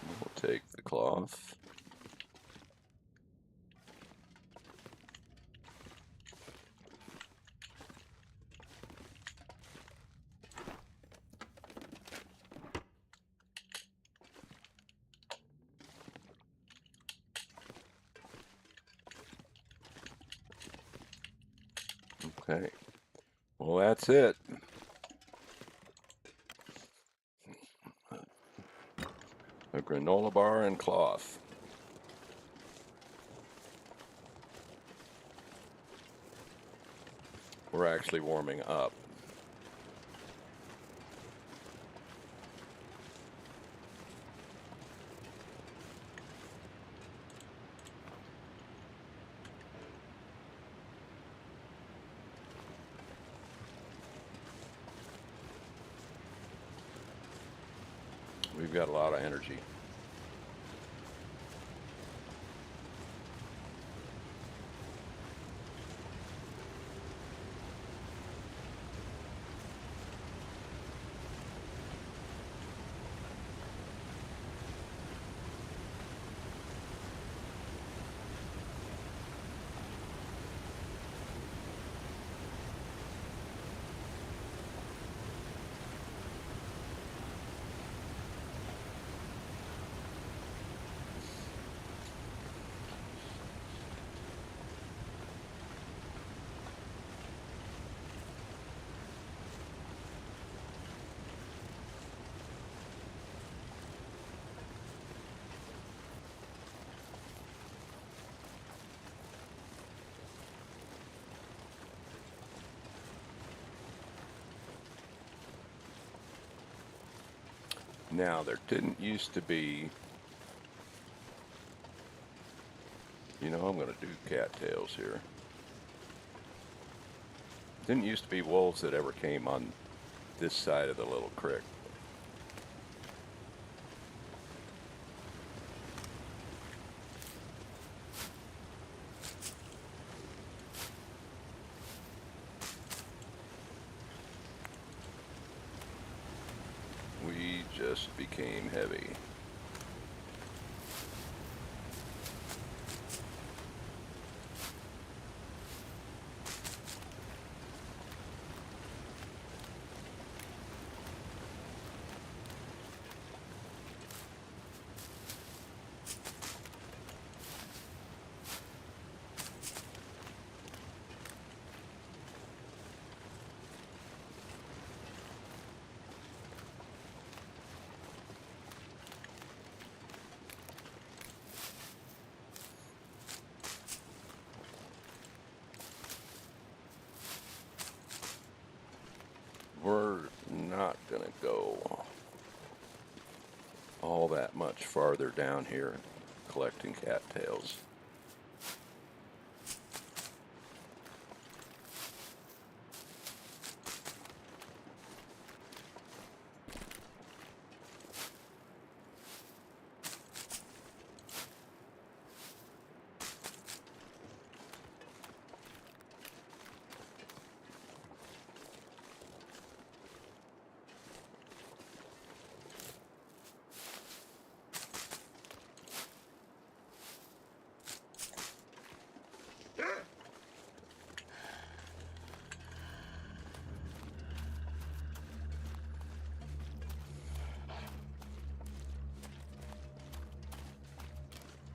We'll take the cloth. Okay. Well, that's it. A granola bar and cloth. We're actually warming up. We've got a lot of energy. Now, there didn't used to be, I'm going to do cattails here. Didn't used to be wolves that ever came on this side of the little creek. We just became heavy. gonna go all that much farther down here collecting cattails.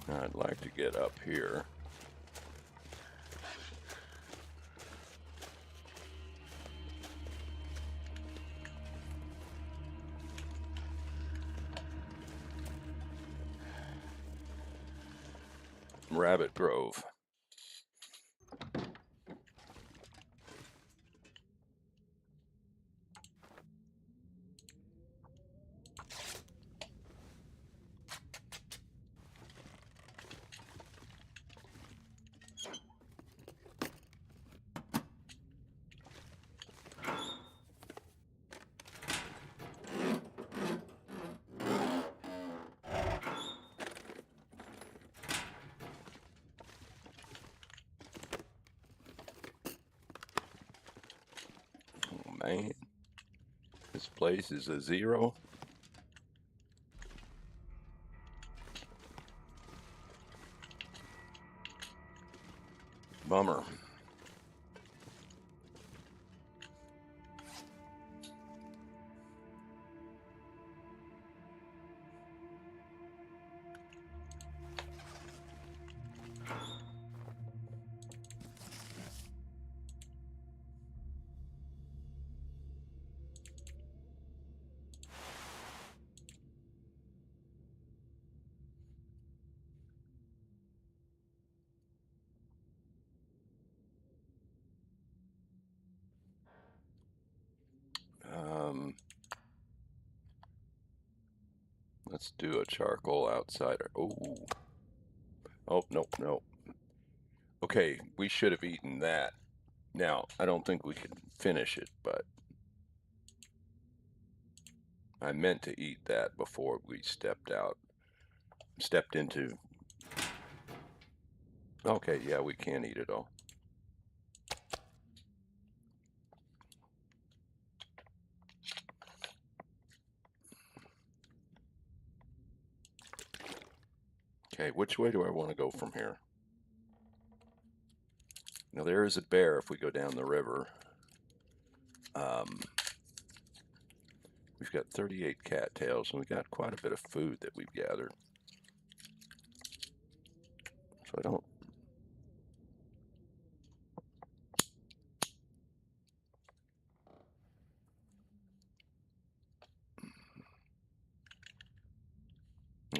I'd like to get up here. Rabbit Grove. Oh man, this place is a zero. Bummer. Let's do a charcoal outsider. Oh, no. Okay, we should have eaten that. Now, I don't think we can finish it, but I meant to eat that before we stepped into. Okay, yeah, we can eat it all. Okay, which way do I want to go from here? Now, there is a bear if we go down the river. We've got 38 cattails, and we've got quite a bit of food that we've gathered. So I don't...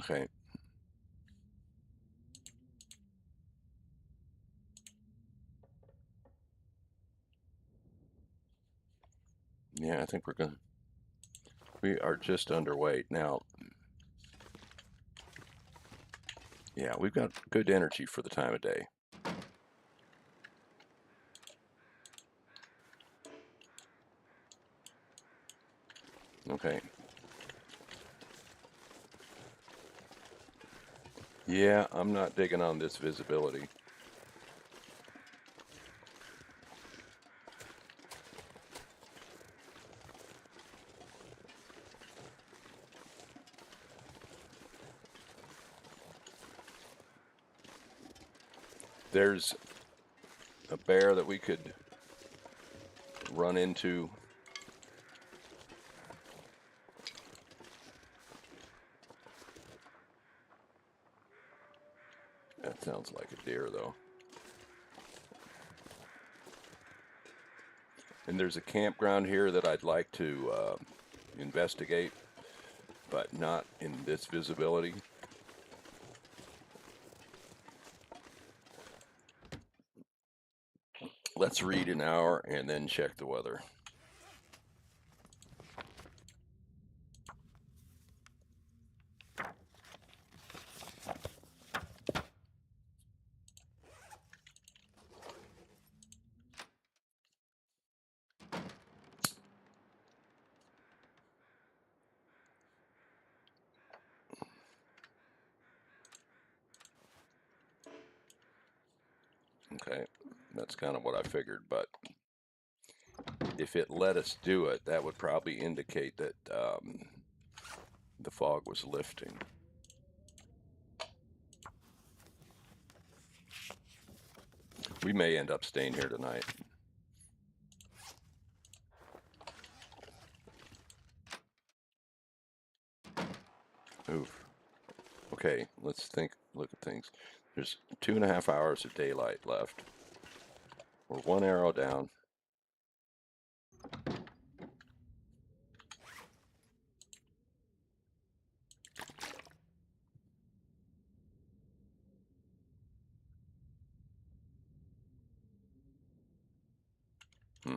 Okay. Yeah, I think we are just underweight. Now, yeah, we've got good energy for the time of day. Okay. Yeah, I'm not digging on this visibility. There's a bear that we could run into. That sounds like a deer, though. And there's a campground here that I'd like to investigate, but not in this visibility. Let's read an hour and then check the weather. Okay, that's kind of what I figured, but if it let us do it, that would probably indicate that the fog was lifting. We may end up staying here tonight. Oof. Okay, let's look at things. There's 2.5 hours of daylight left. We're 1 arrow down. Hmm.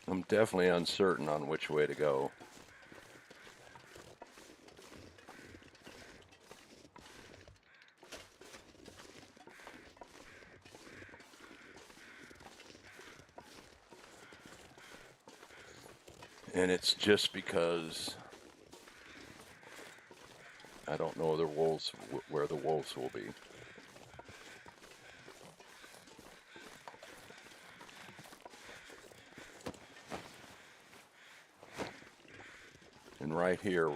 I'm definitely uncertain on which way to go. And it's just because I don't know where the wolves will be. And right here,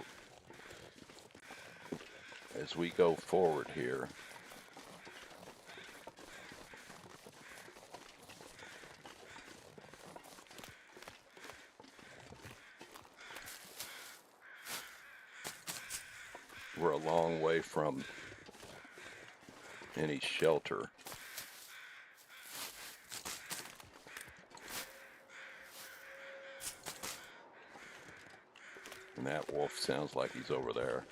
as we go forward here, we're a long way from any shelter. And that wolf sounds like he's over there.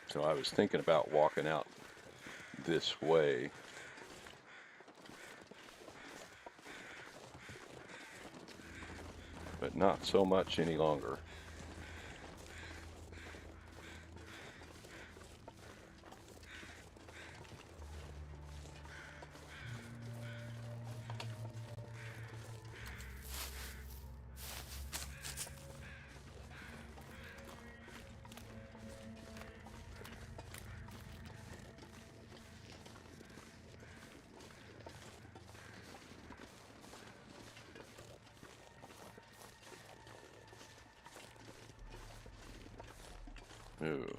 So I was thinking about walking out this way. But not so much any longer. Ooh.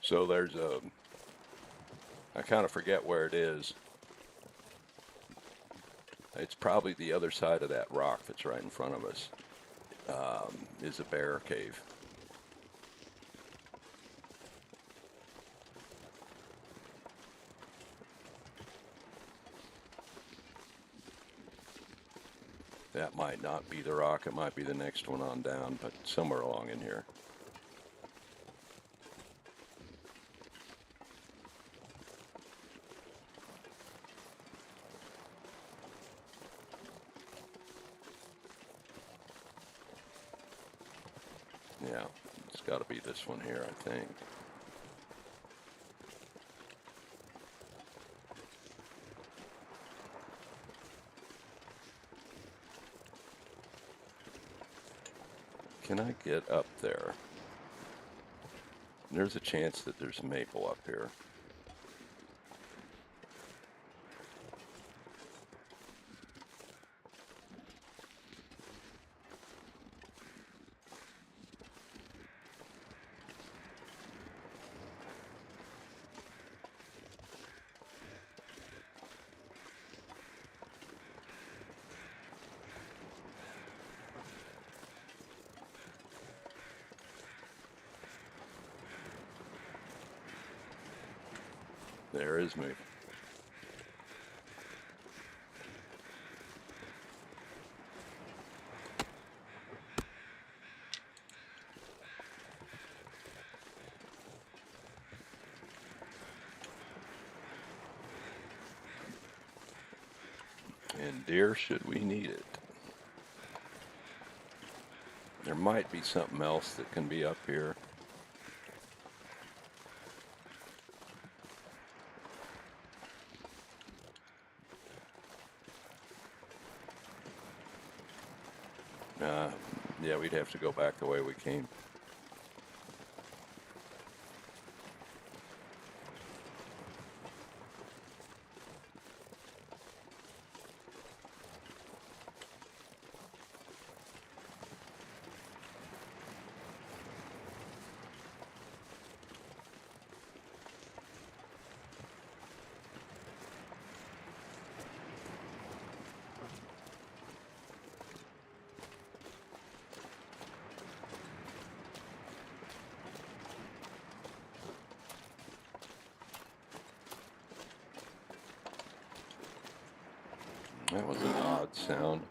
So there's I kind of forget where it is. It's probably the other side of that rock that's right in front of us, is a bear cave. That might not be the rock, it might be the next one on down, but somewhere along in here. Yeah, it's got to be this one here, I think. Can I get up there? There's a chance that there's maple up here. There is me. And dear, should we need it. There might be something else that can be up here. Yeah, we'd have to go back the way we came. That was an odd sound.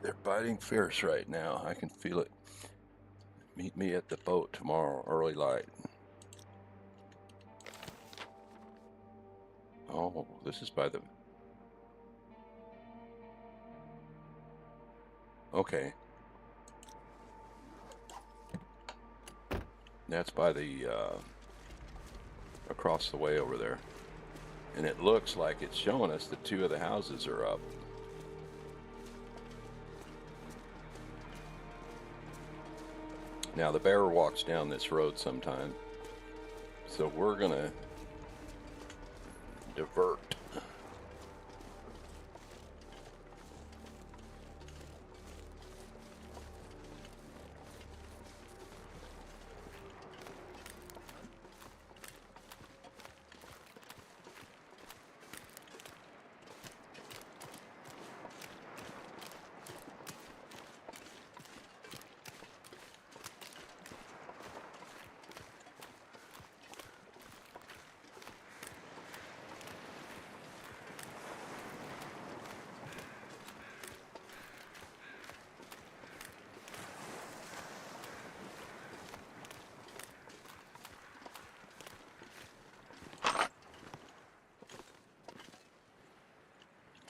They're biting fierce right now. I can feel it. Meet me at the boat tomorrow, early light. Oh, this is by the... Okay. That's by the, across the way over there. And it looks like it's showing us that 2 of the houses are up. Now, the bear walks down this road sometime. So we're going to divert.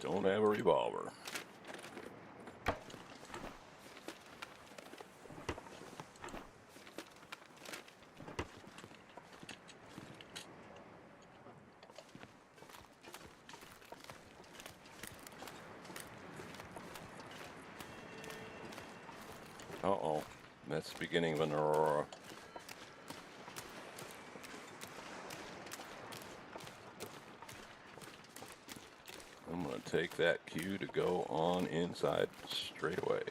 Don't have a revolver. Uh-oh. That's the beginning of an aurora. I'm going to take that cue to go on inside straight away.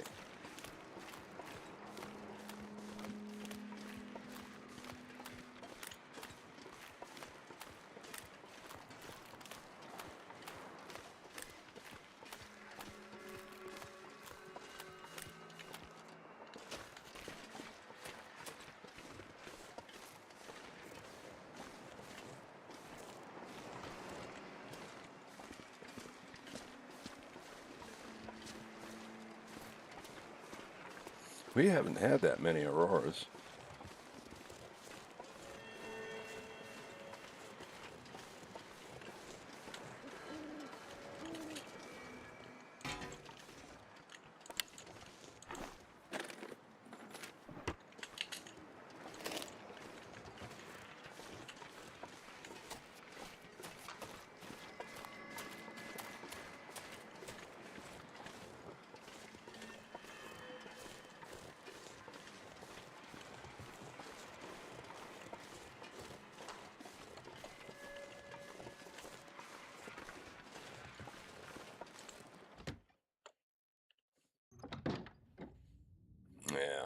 We haven't had that many auroras.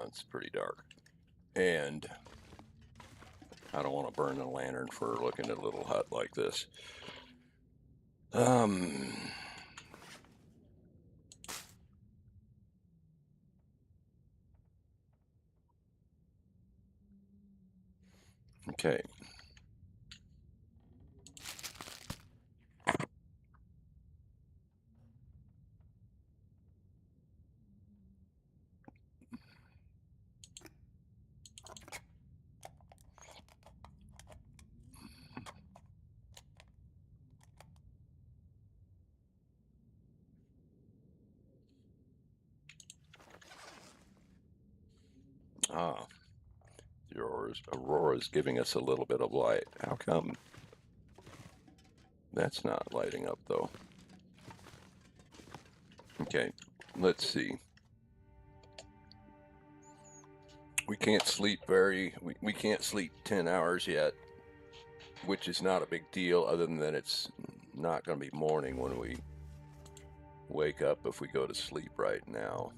it's pretty dark. And I don't want to burn the lantern for looking at a little hut like this. Okay. Ah, the Aurora's giving us a little bit of light. How come that's not lighting up though? Okay, let's see. We can't sleep we can't sleep 10 hours yet, which is not a big deal other than that it's not going to be morning when we wake up if we go to sleep right now.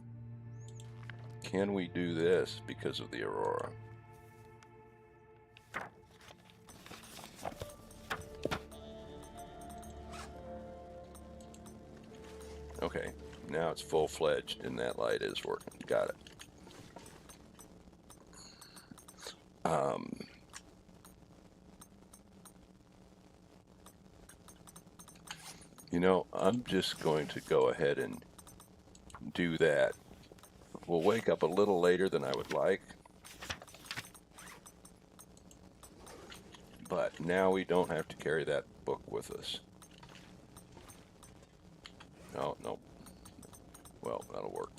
Can we do this because of the Aurora? Okay, now it's full-fledged and that light is working. Got it. You know, I'm just going to go ahead and do that. We'll wake up a little later than I would like. But now we don't have to carry that book with us. Oh, no. Well, that'll work.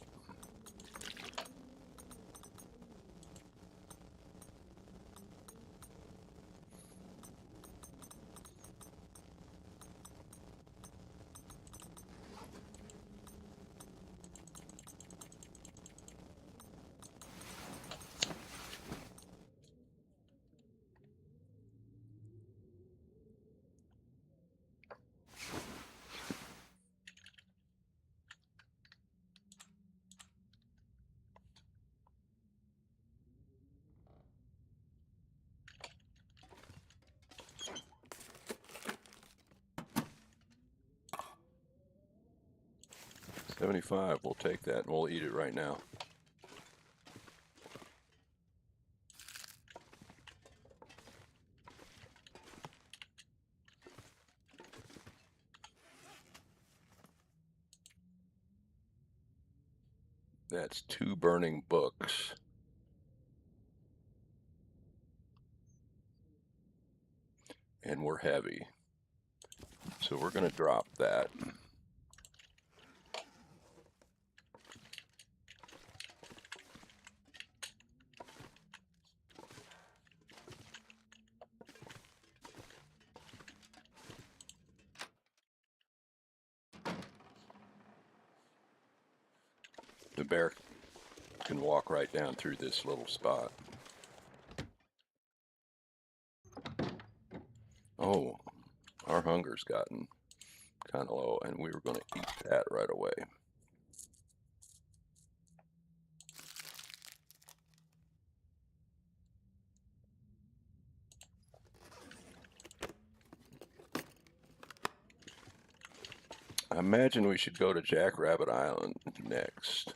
$75, we'll take that and we'll eat it right now. That's 2 burning books. And we're heavy. So we're going to drop that. The bear can walk right down through this little spot. Oh, our hunger's gotten kind of low, and we were going to eat that right away. I imagine we should go to Jackrabbit Island next.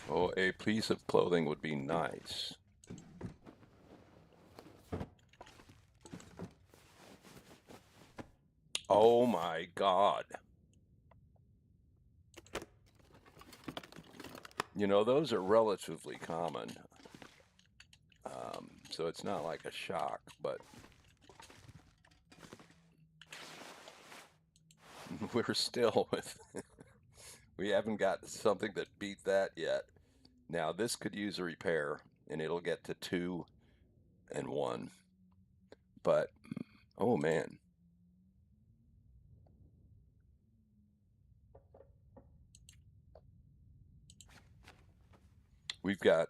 Oh, a piece of clothing would be nice. Oh my God. You know, those are relatively common. so it's not like a shock, but we're still with, we haven't got something that beat that yet. Now this could use a repair and it'll get to 2 and 1, but oh man. We've got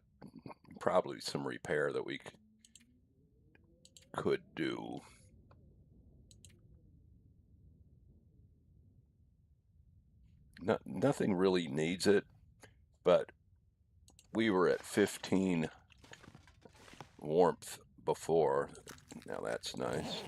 probably some repair that we could do. Nothing really needs it, but we were at 15 warmth before. Now that's nice.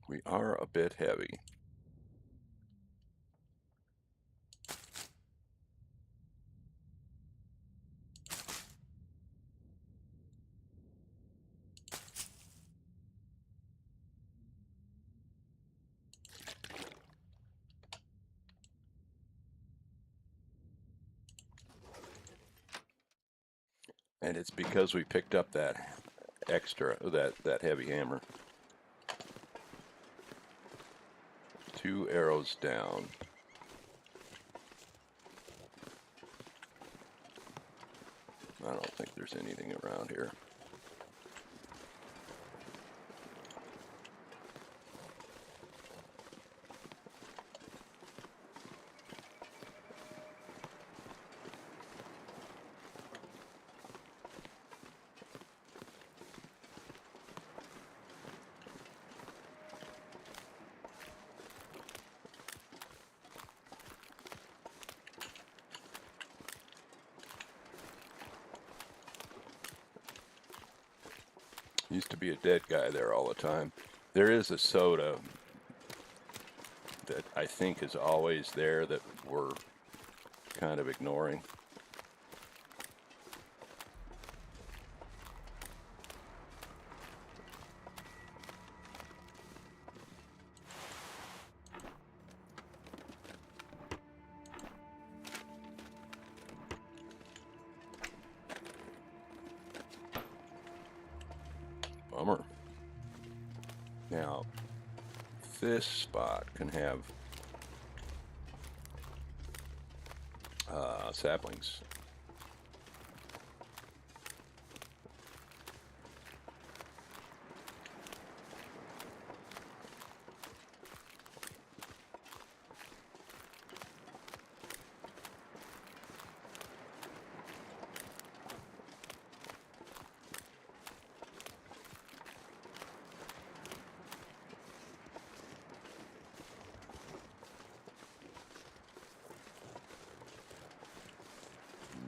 We are a bit heavy. And it's because we picked up that extra, that heavy hammer. 2 arrows down. I don't think there's anything around here. Used to be a dead guy there all the time. There is a soda that I think is always there that we're kind of ignoring. Bummer. Now, this spot can have saplings.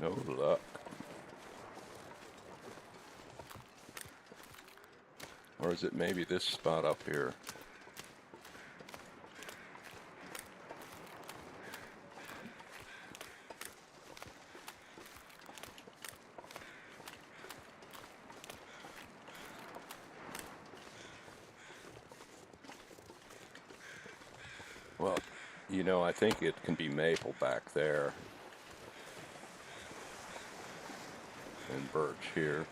No luck. Or is it maybe this spot up here? Well, you know, I think it can be maple back there. And birch here.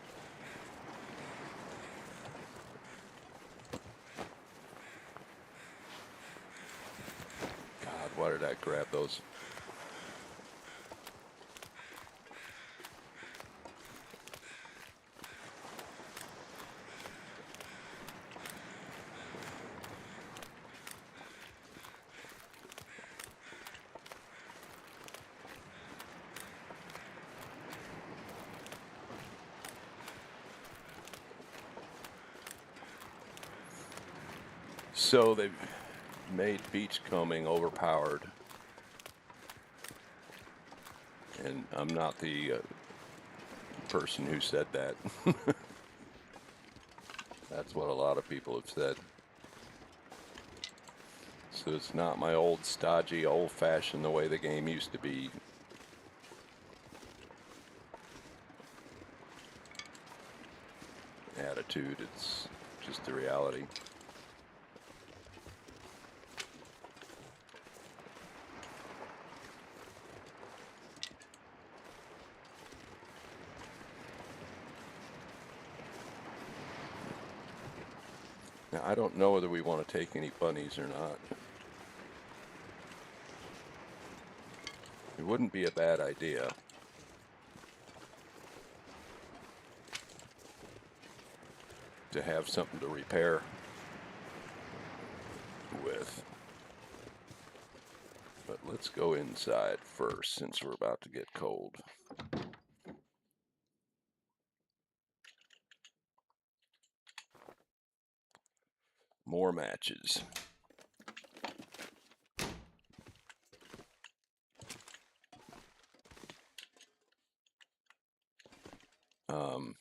God, why did I grab those? So they've made beachcombing overpowered, and I'm not the person who said that. That's what a lot of people have said. So it's not my old stodgy, old-fashioned, the way the game used to be. Attitude, it's just the reality. Now, I don't know whether we want to take any bunnies or not. It wouldn't be a bad idea. To have something to repair with. But let's go inside first since we're about to get cold. More matches. Um,